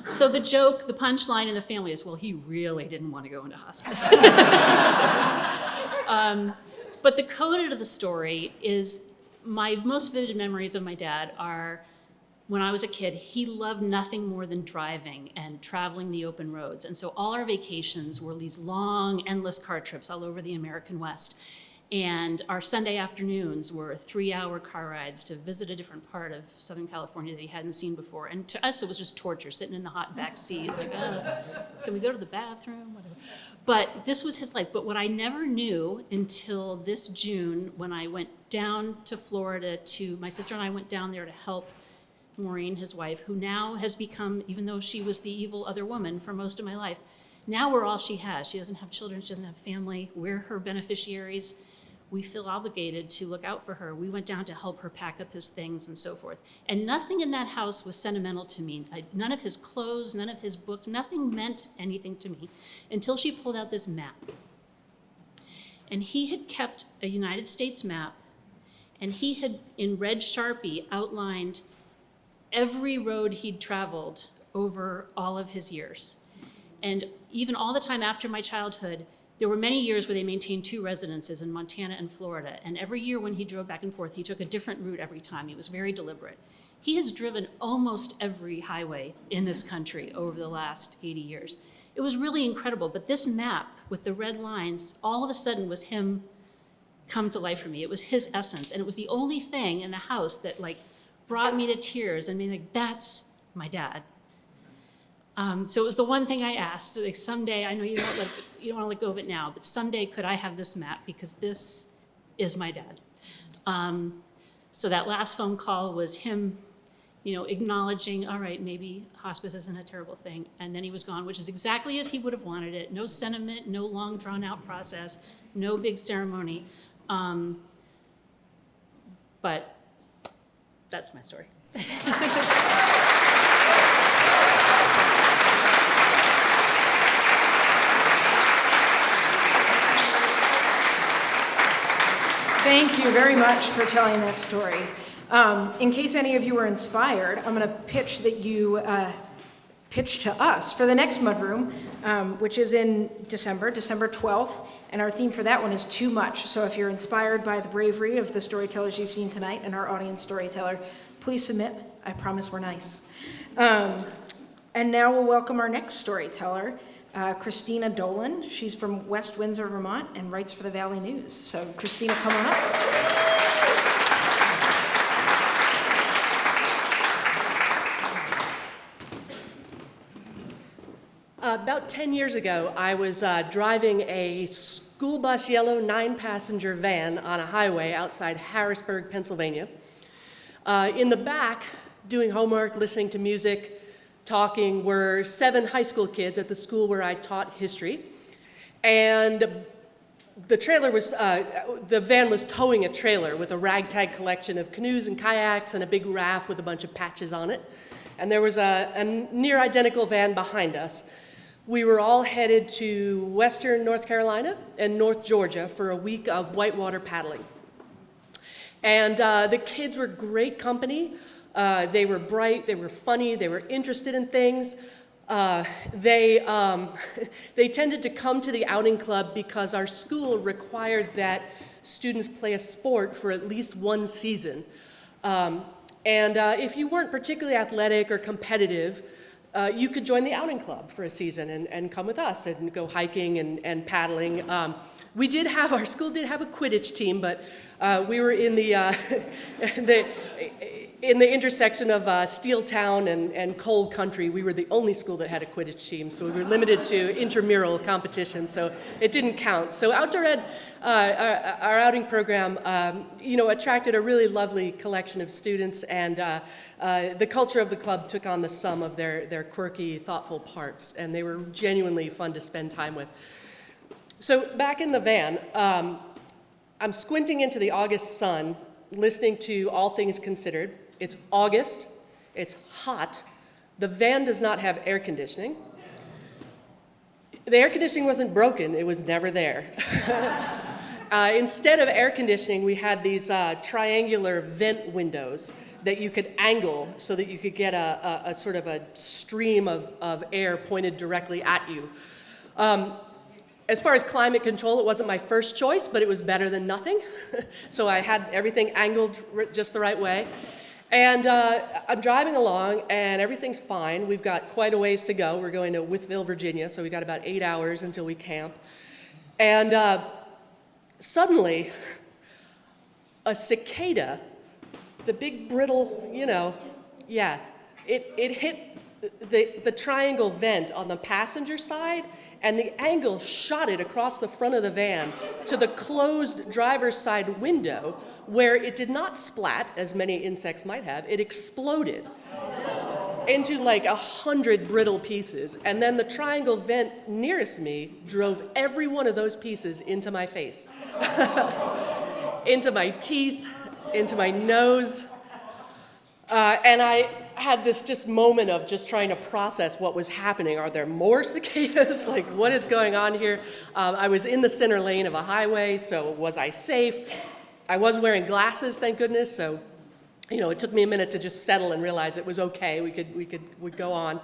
So the joke, the punchline in the family is, well, he really didn't want to go into hospice. But the coda to the story is, my most vivid memories of my dad are when I was a kid. He loved nothing more than driving and traveling the open roads. And so all our vacations were these long, endless car trips all over the American West. And our Sunday afternoons were 3-hour car rides to visit a different part of Southern California that he hadn't seen before. And to us, it was just torture, sitting in the hot back seat, like, can we go to the bathroom? Whatever. But this was his life. But what I never knew until this June, when I went down to Florida my sister and I went down there to help Maureen, his wife, who now has become, even though she was the evil other woman for most of my life, now we're all she has. She doesn't have children, she doesn't have family. We're her beneficiaries. We feel obligated to look out for her. We went down to help her pack up his things and so forth. And nothing in that house was sentimental to me. None of his clothes, none of his books, nothing meant anything to me until she pulled out this map. And he had kept a United States map, and he had, in red Sharpie, outlined every road he'd traveled over all of his years. And even all the time after my childhood, there were many years where they maintained 2 residences in Montana and Florida. And every year when he drove back and forth, he took a different route every time. He was very deliberate. He has driven almost every highway in this country over the last 80 years. It was really incredible. But this map with the red lines, all of a sudden was him come to life for me. It was his essence. And it was the only thing in the house that brought me to tears and being that's my dad. So it was the one thing I asked. Someday, I know you don't want to let go of it now, but someday could I have this map, because this is my dad. So that last phone call was him, acknowledging, all right, maybe hospice isn't a terrible thing, and then he was gone, which is exactly as he would have wanted it. No sentiment, no long drawn-out process, no big ceremony. But that's my story. Thank you very much for telling that story. In case any of you are inspired, I'm going to pitch that you pitch to us for the next Mudroom, which is in December 12th, and our theme for that one is too much. So if you're inspired by the bravery of the storytellers you've seen tonight and our audience storyteller, please submit. I promise we're nice. And now we'll welcome our next storyteller, Christina Dolan. She's from West Windsor, Vermont, and writes for the Valley News. So Christina, come on up. About 10 years ago, I was driving a school bus yellow 9-passenger van on a highway outside Harrisburg, Pennsylvania. In the back, doing homework, listening to music, talking, were 7 high school kids at the school where I taught history. And the van was towing a trailer with a ragtag collection of canoes and kayaks and a big raft with a bunch of patches on it. And there was a near identical van behind us. We were all headed to western North Carolina and North Georgia for a week of whitewater paddling. And the kids were great company. They were bright, they were funny, they were interested in things. They tended to come to the outing club because our school required that students play a sport for at least one season. And if you weren't particularly athletic or competitive, you could join the outing club for a season and come with us and go hiking and paddling. Our school did have a Quidditch team, but we were in the in the intersection of Steeltown and Cold Country. We were the only school that had a Quidditch team, so we were limited to intramural competition, so it didn't count. So Outdoor Ed, our outing program, attracted a really lovely collection of students, and the culture of the club took on the sum of their quirky, thoughtful parts, and they were genuinely fun to spend time with. So back in the van, I'm squinting into the August sun, listening to All Things Considered. It's August, it's hot, the van does not have air conditioning. The air conditioning wasn't broken, it was never there. Instead of air conditioning, we had these triangular vent windows that you could angle so that you could get a sort of a stream of air pointed directly at you. As far as climate control, it wasn't my first choice, but it was better than nothing. So I had everything angled just the right way. And I'm driving along, and everything's fine. We've got quite a ways to go. We're going to Wytheville, Virginia, so we got about 8 hours until we camp. And suddenly, a cicada, the big brittle, it hit the triangle vent on the passenger side, and the angle shot it across the front of the van to the closed driver's side window, where it did not splat, as many insects might have. It exploded into like 100 brittle pieces, and then the triangle vent nearest me drove every one of those pieces into my face, into my teeth, into my nose, and I had this just moment of just trying to process what was happening. Are there more cicadas? Like, what is going on here? I was in the center lane of a highway, so was I safe? I was wearing glasses, thank goodness, so it took me a minute to just settle and realize it was okay. We'd go on.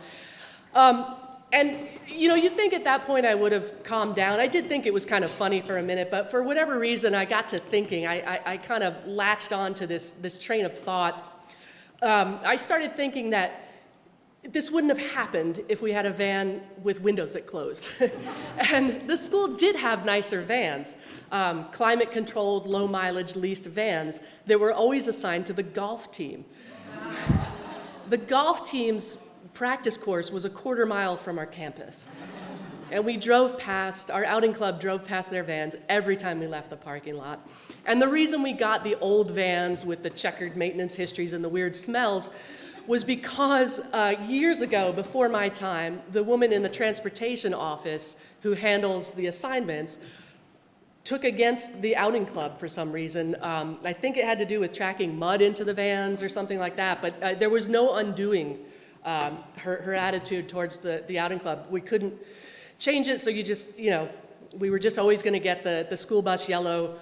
And you'd think at that point I would have calmed down. I did think it was kind of funny for a minute, but for whatever reason, I got to thinking. I kind of latched on to this train of thought. I started thinking that this wouldn't have happened if we had a van with windows that closed. And the school did have nicer vans, climate-controlled, low-mileage leased vans that were always assigned to the golf team. The golf team's practice course was a quarter mile from our campus. And we drove past, our outing club drove past their vans every time we left the parking lot. And the reason we got the old vans with the checkered maintenance histories and the weird smells was because years ago, before my time, the woman in the transportation office who handles the assignments took against the outing club for some reason. I think it had to do with tracking mud into the vans or something like that, but there was no undoing her attitude towards the outing club. We couldn't change it, so you just, we were just always going to get the school bus yellow,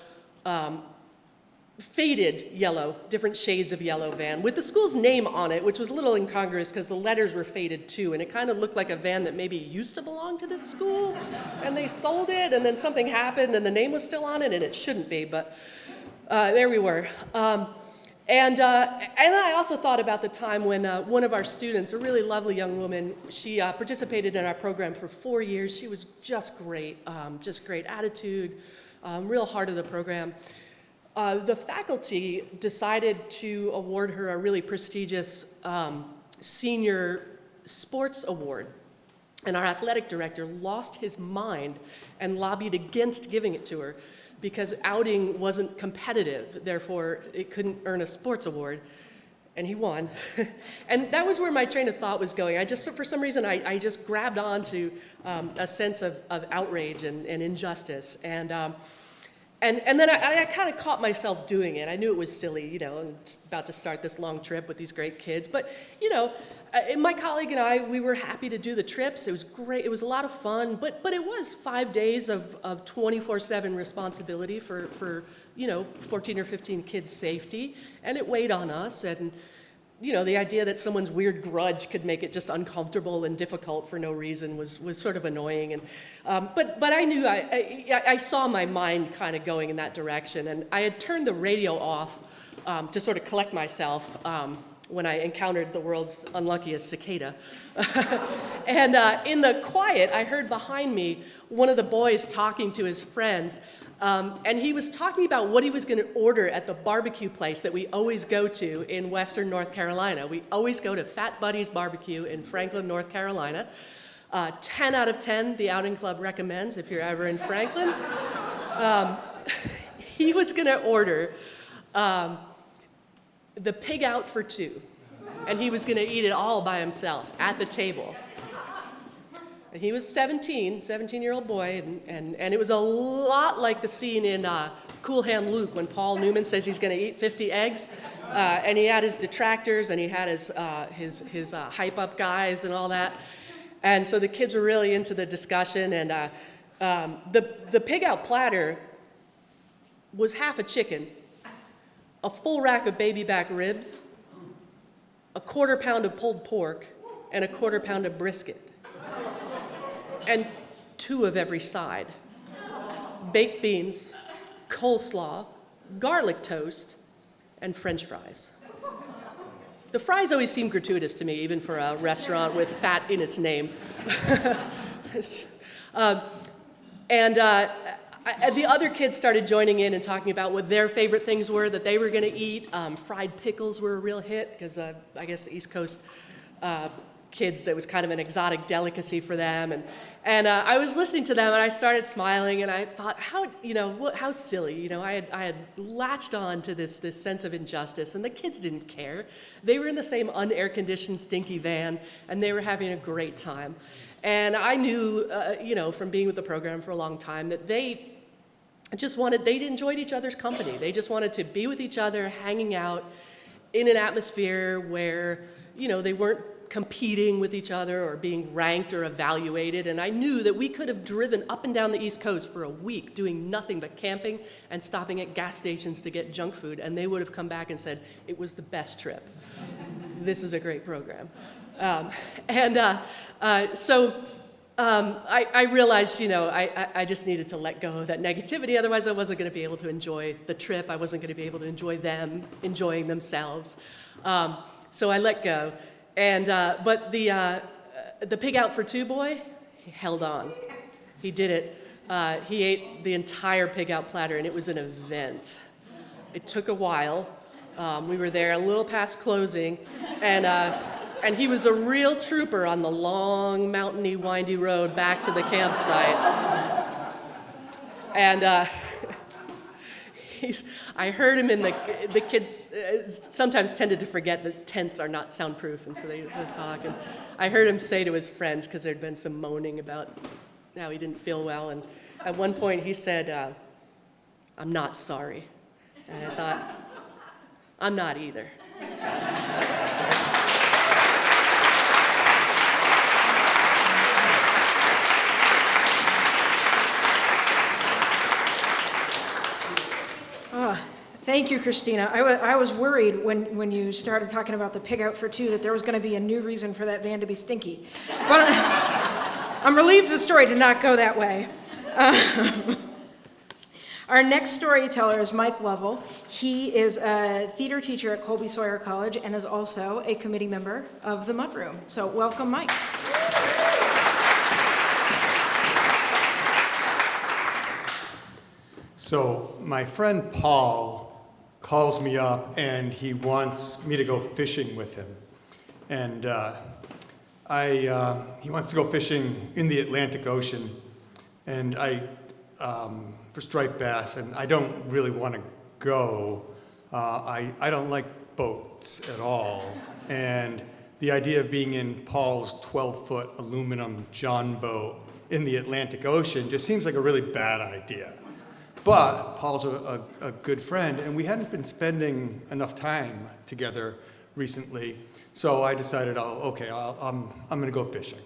faded yellow, different shades of yellow van with the school's name on it, which was a little incongruous because the letters were faded too, and it kind of looked like a van that maybe used to belong to this school, and they sold it, and then something happened, and the name was still on it, and it shouldn't be, but there we were. And I also thought about the time when one of our students, a really lovely young woman, she participated in our program for 4 years. She was just great attitude, real heart of the program. The faculty decided to award her a really prestigious senior sports award. And our athletic director lost his mind and lobbied against giving it to her because outing wasn't competitive, therefore it couldn't earn a sports award. And he won. And that was where my train of thought was going. For some reason, I just grabbed onto a sense of outrage and injustice. And then I kind of caught myself doing it. I knew it was silly, about to start this long trip with these great kids. But, my colleague and I, we were happy to do the trips. It was great. It was a lot of fun. But it was 5 days of 24/7 responsibility for 14 or 15 kids' safety. And it weighed on us. And, the idea that someone's weird grudge could make it just uncomfortable and difficult for no reason was sort of annoying. And but I knew I saw my mind kind of going in that direction, and I had turned the radio off to sort of collect myself when I encountered the world's unluckiest cicada. And in the quiet, I heard behind me one of the boys talking to his friends. And he was talking about what he was going to order at the barbecue place that we always go to in Western North Carolina. We always go to Fat Buddy's Barbecue in Franklin, North Carolina. 10 out of 10, the outing club recommends if you're ever in Franklin. He was going to order the pig out for two, and he was going to eat it all by himself at the table. And he was 17-year-old boy, and it was a lot like the scene in Cool Hand Luke when Paul Newman says he's going to eat 50 eggs, and he had his detractors and he had his hype up guys and all that, and so the kids were really into the discussion, and the pig out platter was half a chicken, a full rack of baby back ribs, a 1/4 pound of pulled pork, and a 1/4 pound of brisket. And 2 of every side. Baked beans, coleslaw, garlic toast, and French fries. The fries always seem gratuitous to me, even for a restaurant with fat in its name. The other kids started joining in and talking about what their favorite things were that they were going to eat. Fried pickles were a real hit because I guess the East Coast kids, it was kind of an exotic delicacy for them. And I was listening to them and I started smiling and I thought, how silly. I had latched on to this sense of injustice, and the kids didn't care. They were in the same unair-conditioned, stinky van, and they were having a great time. And I knew, from being with the program for a long time, that they enjoyed each other's company. They just wanted to be with each other, hanging out in an atmosphere where, they weren't competing with each other or being ranked or evaluated. And I knew that we could have driven up and down the East Coast for a week doing nothing but camping and stopping at gas stations to get junk food, and they would have come back and said, it was the best trip. This is a great program. So I realized, I just needed to let go of that negativity. Otherwise, I wasn't going to be able to enjoy the trip. I wasn't going to be able to enjoy them enjoying themselves. So I let go. But the pig out for two boy, he held on. He did it. He ate the entire pig out platter, and it was an event. It took a while. We were there a little past closing, and And he was a real trooper on the long, mountainy, windy road back to the campsite. And I heard him in the kids sometimes tended to forget that tents are not soundproof, and so they would talk. And I heard him say to his friends, because there'd been some moaning about how he didn't feel well, and at one point he said, "I'm not sorry." And I thought, I'm not either. So, that's my story. Thank you, Christina. I was worried when you started talking about the pig out for two that there was going to be a new reason for that van to be stinky. But I'm relieved the story did not go that way. Our next storyteller is Mike Lovell. He is a theater teacher at Colby Sawyer College and is also a committee member of the Mudroom. So welcome, Mike. So my friend Paul calls me up and he wants me to go fishing with him. And he wants to go fishing in the Atlantic Ocean and for striped bass, and I don't really want to go. I don't like boats at all. And the idea of being in Paul's 12-foot aluminum John boat in the Atlantic Ocean just seems like a really bad idea. But Paul's a good friend, and we hadn't been spending enough time together recently, so I decided, I'm going to go fishing.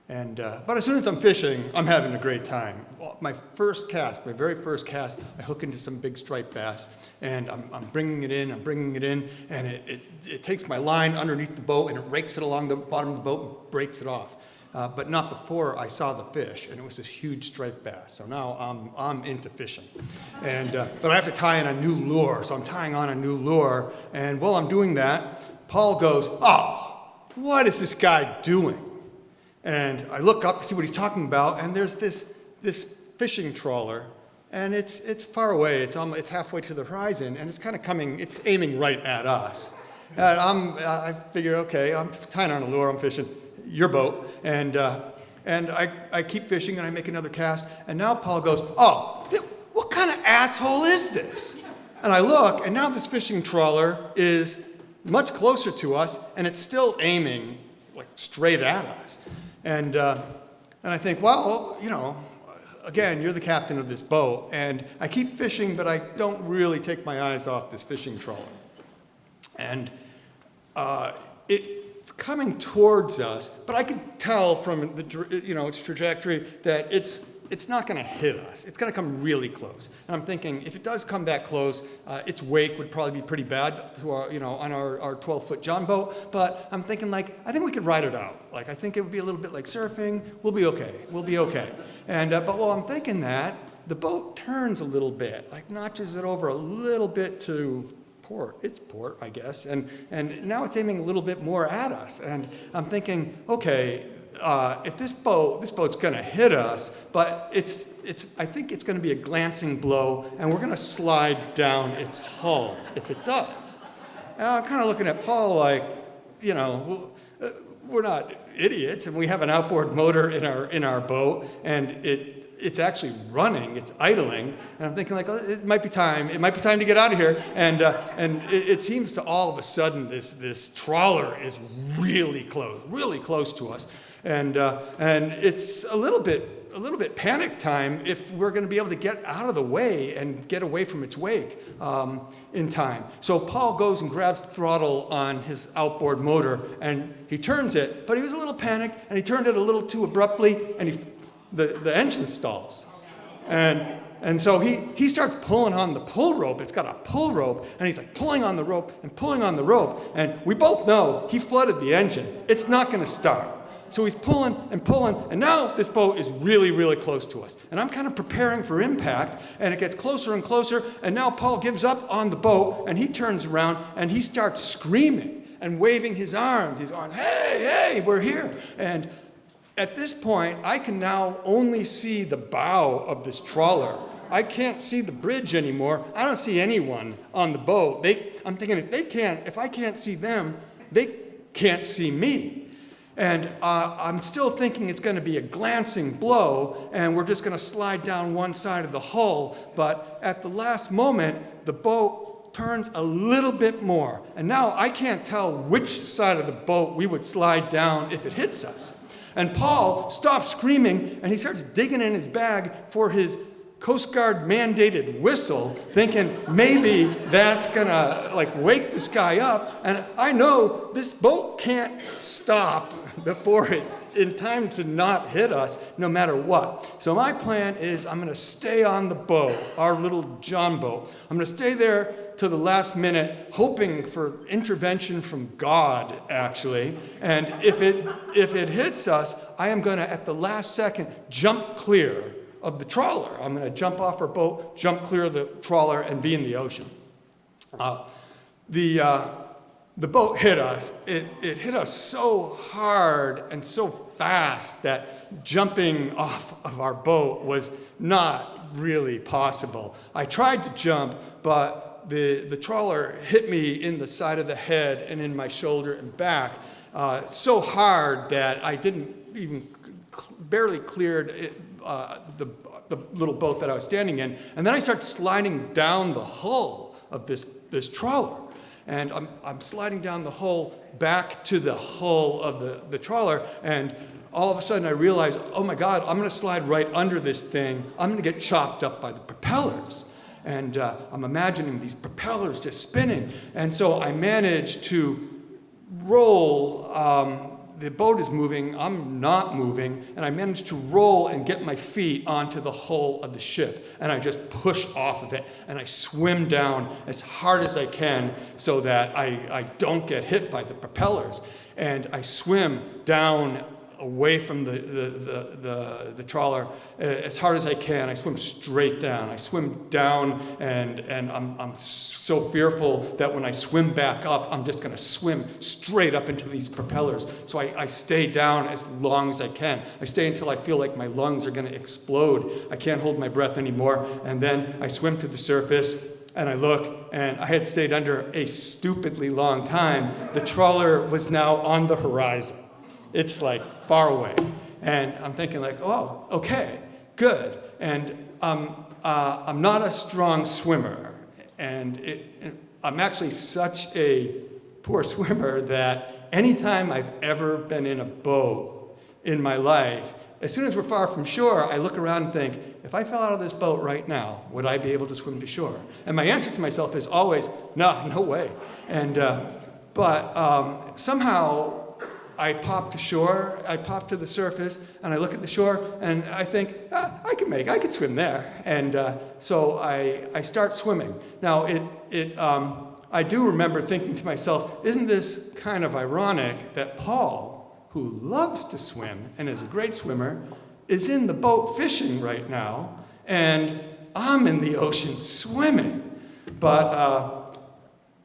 And but as soon as I'm fishing, I'm having a great time. My very first cast, I hook into some big striped bass, and I'm bringing it in, and it takes my line underneath the boat, and it rakes it along the bottom of the boat and breaks it off. But not before I saw the fish, and it was this huge striped bass. So now I'm into fishing, and but I have to tie in a new lure. So I'm tying on a new lure, and while I'm doing that, Paul goes, "Oh, what is this guy doing?" And I look up to see what he's talking about, and there's this fishing trawler, and it's far away. It's halfway to the horizon, and it's kind of coming. It's aiming right at us. And I figure, okay, I'm tying on a lure. I'm fishing your boat, and I keep fishing, and I make another cast, and now Paul goes, "Oh, what kind of asshole is this?" And I look, and now this fishing trawler is much closer to us, and it's still aiming like straight at us. And I think, well, again, you're the captain of this boat, and I keep fishing, but I don't really take my eyes off this fishing trawler. And it's coming towards us, but I could tell from its trajectory that it's not going to hit us. It's going to come really close. And I'm thinking, if it does come that close, its wake would probably be pretty bad to on our 12-foot John boat. But I'm thinking, I think we could ride it out. I think it would be a little bit like surfing. We'll be okay. And but while I'm thinking that, the boat turns a little bit, notches it over a little bit to port. It's port, I guess. And now it's aiming a little bit more at us. And I'm thinking, okay, if this boat's going to hit us, but I think it's going to be a glancing blow, and we're going to slide down its hull if it does. And I'm kind of looking at Paul we're not idiots, and we have an outboard motor in our boat, and it's actually running, it's idling, and I'm thinking it might be time to get out of here, and it seems to all of a sudden this trawler is really close to us. And it's a little bit panic time if we're going to be able to get out of the way and get away from its wake in time. So Paul goes and grabs the throttle on his outboard motor, and he turns it, but he was a little panicked, and he turned it a little too abruptly, and the engine stalls. And so he starts pulling on the pull rope. It's got a pull rope, and he's pulling on the rope, and we both know he flooded the engine. It's not going to start. So he's pulling, and now this boat is really, really close to us. And I'm kind of preparing for impact, and it gets closer and closer, and now Paul gives up on the boat, and he turns around, and he starts screaming and waving his arms. He's going, hey, we're here. And at this point, I can now only see the bow of this trawler. I can't see the bridge anymore. I don't see anyone on the boat. I'm thinking, if I can't see them, they can't see me. And I'm still thinking it's going to be a glancing blow, and we're just going to slide down one side of the hull. But at the last moment, the boat turns a little bit more. And now I can't tell which side of the boat we would slide down if it hits us. And Paul stops screaming, and he starts digging in his bag for his Coast Guard mandated whistle, thinking maybe that's gonna wake this guy up. And I know this boat can't stop before it in time to not hit us no matter what. So my plan is I'm gonna stay on the boat, our little John boat. I'm gonna stay there to the last minute, hoping for intervention from God, actually. And if it hits us, I am gonna, at the last second, jump clear of the trawler. I'm going to jump off our boat, jump clear of the trawler, and be in the ocean. The boat hit us. It hit us so hard and so fast that jumping off of our boat was not really possible. I tried to jump, but the trawler hit me in the side of the head and in my shoulder and back so hard that I didn't even barely cleared it, the little boat that I was standing in. And then I start sliding down the hull of this trawler. And I'm sliding down the hull back to the hull of the trawler. And all of a sudden I realize, oh my God, I'm going to slide right under this thing. I'm going to get chopped up by the propellers. And I'm imagining these propellers just spinning. And so I manage to roll. The boat is moving, I'm not moving, and I manage to roll and get my feet onto the hull of the ship. And I just push off of it, and I swim down as hard as I can so that I don't get hit by the propellers. And I swim down away from the trawler as hard as I can. I swim straight down. I swim down, and I'm so fearful that when I swim back up, I'm just going to swim straight up into these propellers. So I stay down as long as I can. I stay until I feel like my lungs are going to explode. I can't hold my breath anymore. And then I swim to the surface, and I look, and I had stayed under a stupidly long time. The trawler was now on the horizon. It's far away. And I'm thinking oh, okay, good. And I'm not a strong swimmer. And I'm actually such a poor swimmer that anytime I've ever been in a boat in my life, as soon as we're far from shore, I look around and think, if I fell out of this boat right now, would I be able to swim to shore? And my answer to myself is always, no way. And but somehow I pop to shore, I pop to the surface, and I look at the shore, and I think, I could swim there. And so I start swimming. Now, I do remember thinking to myself, isn't this kind of ironic that Paul, who loves to swim and is a great swimmer, is in the boat fishing right now, and I'm in the ocean swimming? But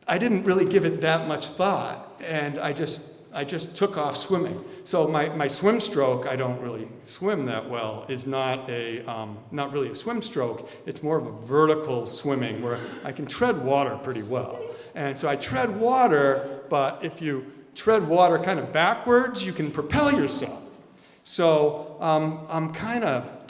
I didn't really give it that much thought, and I just took off swimming. So my swim stroke, I don't really swim that well, is not really a swim stroke. It's more of a vertical swimming where I can tread water pretty well. And so I tread water, but if you tread water kind of backwards, you can propel yourself. So I'm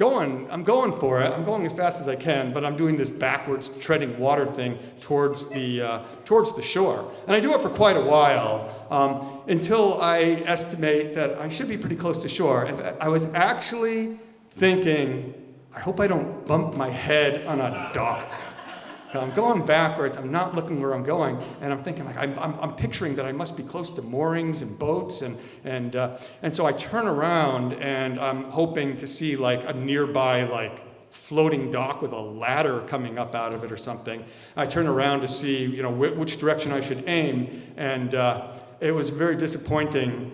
going for it. I'm going as fast as I can, but I'm doing this backwards treading water thing towards the shore. And I do it for quite a while until I estimate that I should be pretty close to shore. And I was actually thinking, I hope I don't bump my head on a dock. I'm going backwards, I'm not looking where I'm going, and I'm thinking, I'm picturing that I must be close to moorings and boats, and so I turn around, and I'm hoping to see a nearby floating dock with a ladder coming up out of it or something. I turn around to see, which direction I should aim, and it was very disappointing.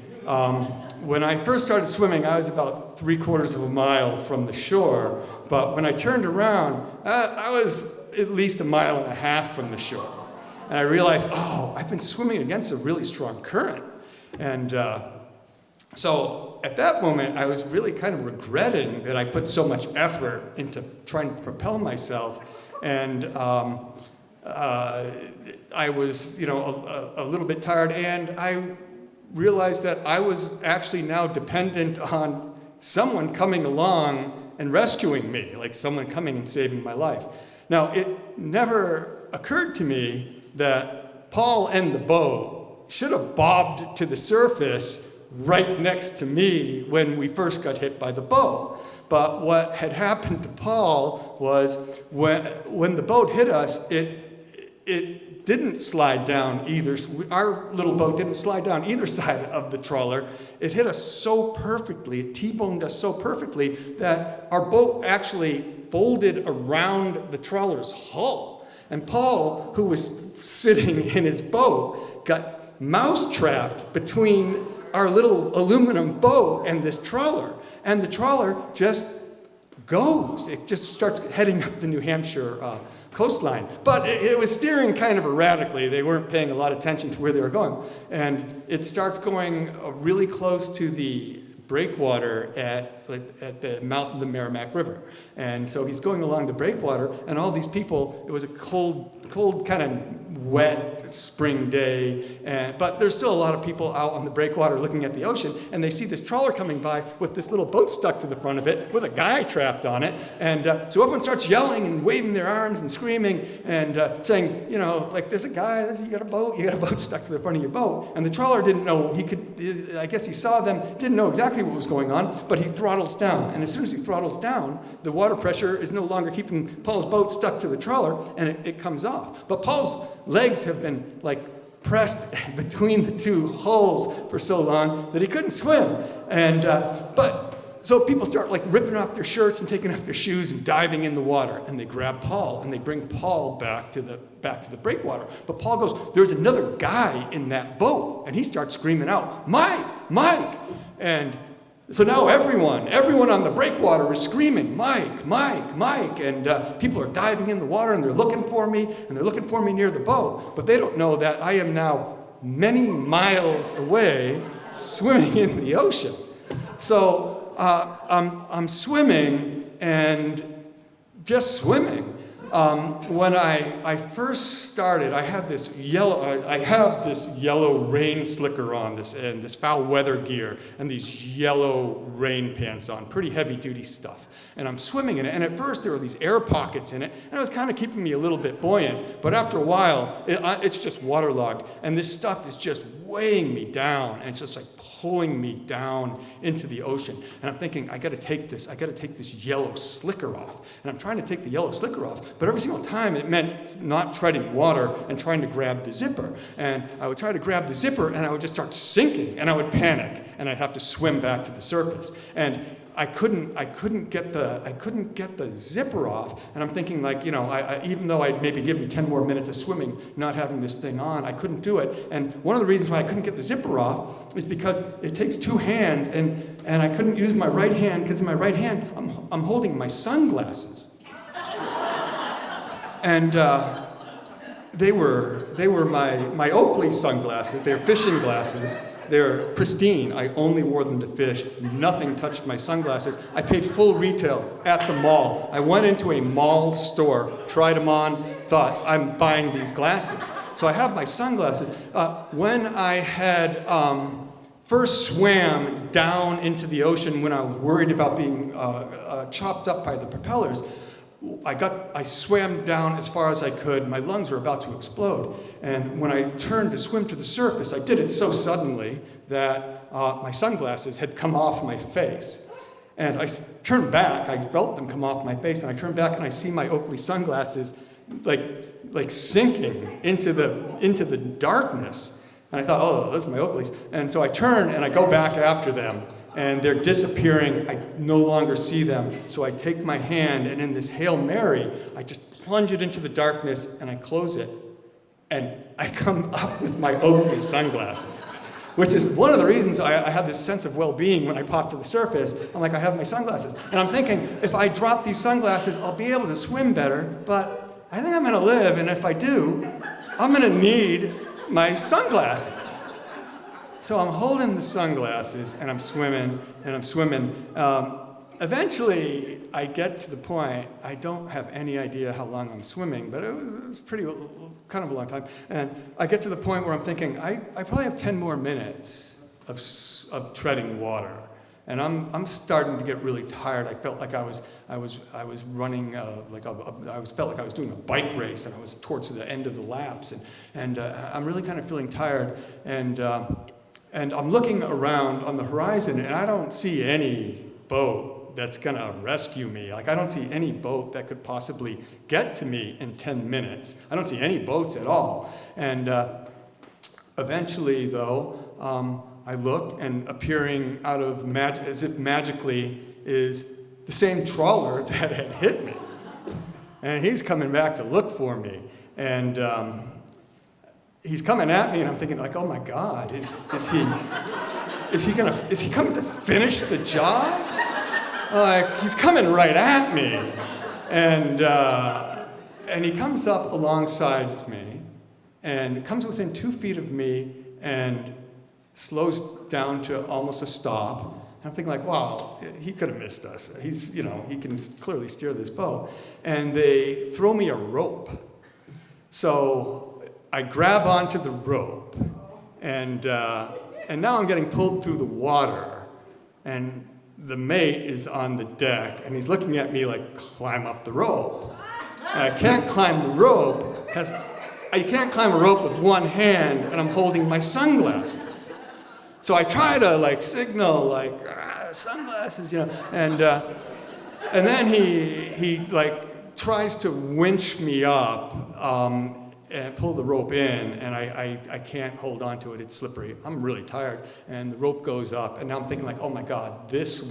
When I first started swimming, I was about 3/4 of a mile from the shore, but when I turned around, I was at least 1.5 miles from the shore. And I realized, I've been swimming against a really strong current. And so at that moment, I was really kind of regretting that I put so much effort into trying to propel myself. And I was, a little bit tired, and I realized that I was actually now dependent on someone coming along and rescuing me, like someone coming and saving my life. Now, it never occurred to me that Paul and the boat should have bobbed to the surface right next to me when we first got hit by the boat. But what had happened to Paul was when the boat hit us, it didn't slide down either. Our little boat didn't slide down either side of the trawler. It hit us so perfectly, it T-boned us so perfectly that our boat actually folded around the trawler's hull. And Paul, who was sitting in his boat, got mouse-trapped between our little aluminum boat and this trawler. And the trawler just goes. It just starts heading up the New Hampshire coastline. But it was steering kind of erratically. They weren't paying a lot of attention to where they were going. And it starts going really close to the breakwater at the mouth of the Merrimack River. And so he's going along the breakwater, and all these people, it was a cold kind of wet spring day, but there's still a lot of people out on the breakwater looking at the ocean, and they see this trawler coming by with this little boat stuck to the front of it with a guy trapped on it. And so everyone starts yelling and waving their arms and screaming and saying, you know, like, there's a guy, you got a boat stuck to the front of your boat. And the trawler didn't know, I guess he saw them, didn't know exactly what was going on, but he throttles down. And as soon as he throttles down, the water pressure is no longer keeping Paul's boat stuck to the trawler, and it comes off. But Paul's legs have been like pressed between the two hulls for so long that he couldn't swim. And so people start like ripping off their shirts and taking off their shoes and diving in the water, and they grab Paul and they bring Paul back to the breakwater. But Paul goes, there's another guy in that boat, and he starts screaming out, Mike, Mike. And so now everyone on the breakwater is screaming, Mike, Mike, Mike, and people are diving in the water, and they're looking for me near the boat. But they don't know that I am now many miles away swimming in the ocean. So I'm swimming and just swimming. When I first started, I have this yellow rain slicker on, this foul weather gear, and these yellow rain pants on, pretty heavy duty stuff. And I'm swimming in it, and at first there were these air pockets in it, and it was kind of keeping me a little bit buoyant. But after a while, it's just waterlogged, and this stuff is just weighing me down, and it's just like pulling me down into the ocean. And I'm thinking, I gotta take this yellow slicker off. And I'm trying to take the yellow slicker off, but every single time it meant not treading water and trying to grab the zipper. And I would try to grab the zipper, and I would just start sinking, and I would panic, and I'd have to swim back to the surface. And I couldn't get the zipper off, and I'm thinking, like, you know, even though I'd maybe give me 10 more minutes of swimming, not having this thing on, I couldn't do it. And one of the reasons why I couldn't get the zipper off is because it takes two hands, and I couldn't use my right hand, because in my right hand I'm holding my sunglasses, and they were my Oakley sunglasses. They're fishing glasses. They're pristine. I only wore them to fish. Nothing touched my sunglasses. I paid full retail at the mall. I went into a mall store, tried them on, thought, I'm buying these glasses. So I have my sunglasses. When I had first swam down into the ocean when I was worried about being chopped up by the propellers, I swam down as far as I could. My lungs were about to explode. And when I turned to swim to the surface, I did it so suddenly that my sunglasses had come off my face. And I turned back, I felt them come off my face, and I turned back and I see my Oakley sunglasses like sinking into the darkness. And I thought, oh, those are my Oakleys. And so I turn and I go back after them. And they're disappearing. I no longer see them. So I take my hand, and in this Hail Mary, I just plunge it into the darkness, and I close it. And I come up with my Oakley sunglasses, which is one of the reasons I have this sense of well-being when I pop to the surface. I'm like, I have my sunglasses. And I'm thinking, if I drop these sunglasses, I'll be able to swim better, but I think I'm gonna live, and if I do, I'm gonna need my sunglasses. So I'm holding the sunglasses, and I'm swimming. Eventually, I get to the point, I don't have any idea how long I'm swimming, but it was kind of a long time. And I get to the point where I'm thinking, I probably have 10 more minutes of treading water. And I'm starting to get really tired. I felt like I was running felt like I was doing a bike race, and I was towards the end of the laps, and I'm really kind of feeling tired. And I'm looking around on the horizon, and I don't see any boat that's gonna rescue me. Like, I don't see any boat that could possibly get to me in 10 minutes. I don't see any boats at all. And eventually, though, I look, and appearing out of as if magically is the same trawler that had hit me. And he's coming back to look for me. And he's coming at me, and I'm thinking, like, oh my God, is he coming to finish the job? Like, he's coming right at me. And he comes up alongside me, and comes within 2 feet of me, and slows down to almost a stop. And I'm thinking, like, wow, he could have missed us. He can clearly steer this boat. And they throw me a rope. So I grab onto the rope, and now I'm getting pulled through the water. And the mate is on the deck, and he's looking at me like, climb up the rope. And I can't climb the rope, because you can't climb a rope with one hand, and I'm holding my sunglasses. So I try to, like, signal, like, sunglasses, and then he like tries to winch me up and pull the rope in, and I can't hold on to it. It's slippery. I'm really tired, and the rope goes up, and now I'm thinking, like, oh my God, this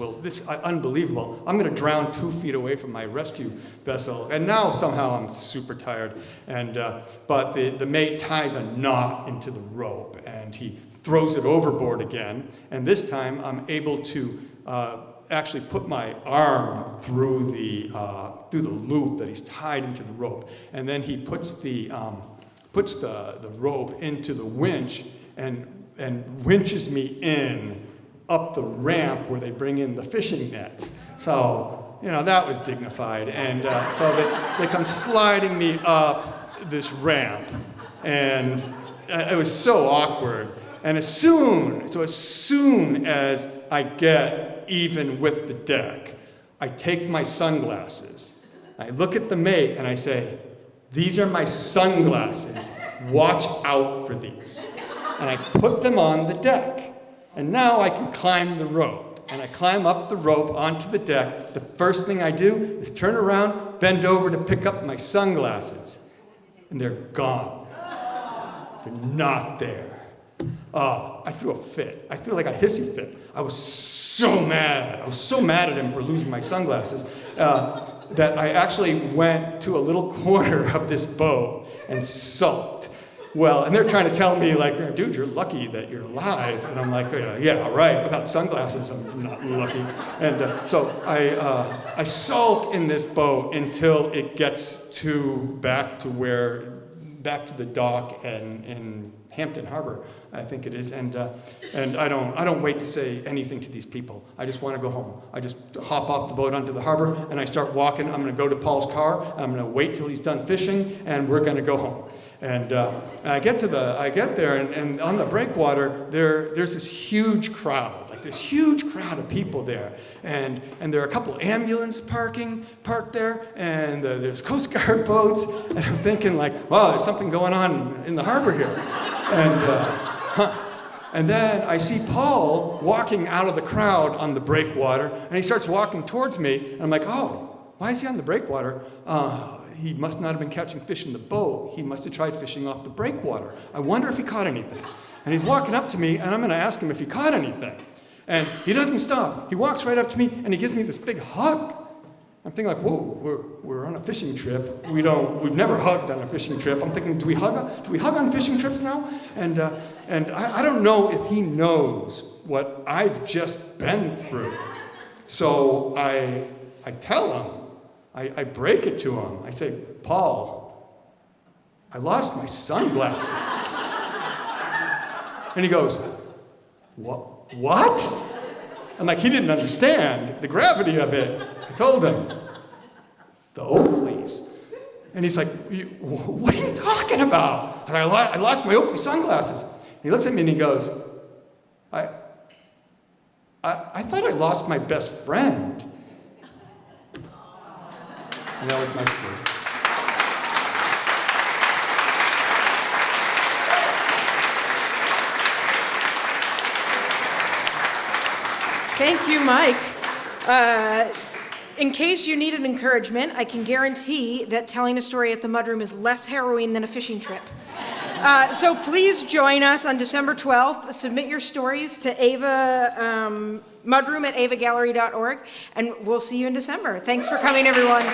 unbelievable. I'm going to drown 2 feet away from my rescue vessel, and now somehow I'm super tired. And but the mate ties a knot into the rope, and he throws it overboard again, and this time I'm able to actually put my arm through the loop that he's tied into the rope, and then he puts the rope into the winch and winches me up the ramp where they bring in the fishing nets. So that was dignified, and so they come sliding me up this ramp, and it was so awkward. And as soon as I get even with the deck, I take my sunglasses, I look at the mate, and I say, these are my sunglasses, watch out for these. And I put them on the deck, and now I can climb the rope. And I climb up the rope onto the deck. The first thing I do is turn around, bend over to pick up my sunglasses, and they're gone. They're not there. I threw a fit. I threw like a hissy fit. I was so mad. I was so mad at him for losing my sunglasses that I actually went to a little corner of this boat and sulked. Well, and they're trying to tell me, like, dude, you're lucky that you're alive. And I'm like, yeah, right. Without sunglasses, I'm not lucky. And so I sulk in this boat until it gets back to the dock in Hampton Harbor, I think it is, and I don't wait to say anything to these people. I just want to go home. I just hop off the boat onto the harbor, and I start walking. I'm going to go to Paul's car. I'm going to wait till he's done fishing, and we're going to go home. And I get there, and on the breakwater, there's this huge crowd, like this huge crowd of people there, and there are a couple ambulances parked there, and there's Coast Guard boats, and I'm thinking, like, wow, there's something going on in the harbor here. And then I see Paul walking out of the crowd on the breakwater, and he starts walking towards me, and I'm like, oh, why is he on the breakwater? He must not have been catching fish in the boat. He must have tried fishing off the breakwater. I wonder if he caught anything. And he's walking up to me, and I'm going to ask him if he caught anything. And he doesn't stop. He walks right up to me, and he gives me this big hug. I'm thinking, like, whoa, we're on a fishing trip. We've never hugged on a fishing trip. I'm thinking, do we hug on fishing trips now? And I don't know if he knows what I've just been through. So I tell him, I break it to him. I say, Paul, I lost my sunglasses. And he goes, what? I'm like, he didn't understand the gravity of it. I told him, the Oakleys. And he's like, what are you talking about? I lost my Oakley sunglasses. And he looks at me and he goes, thought I lost my best friend. And that was my story. Thank you, Mike. In case you needed encouragement, I can guarantee that telling a story at the Mudroom is less harrowing than a fishing trip. So please join us on December 12th. Submit your stories to AVA Mudroom at avagallery.org, and we'll see you in December. Thanks for coming, everyone.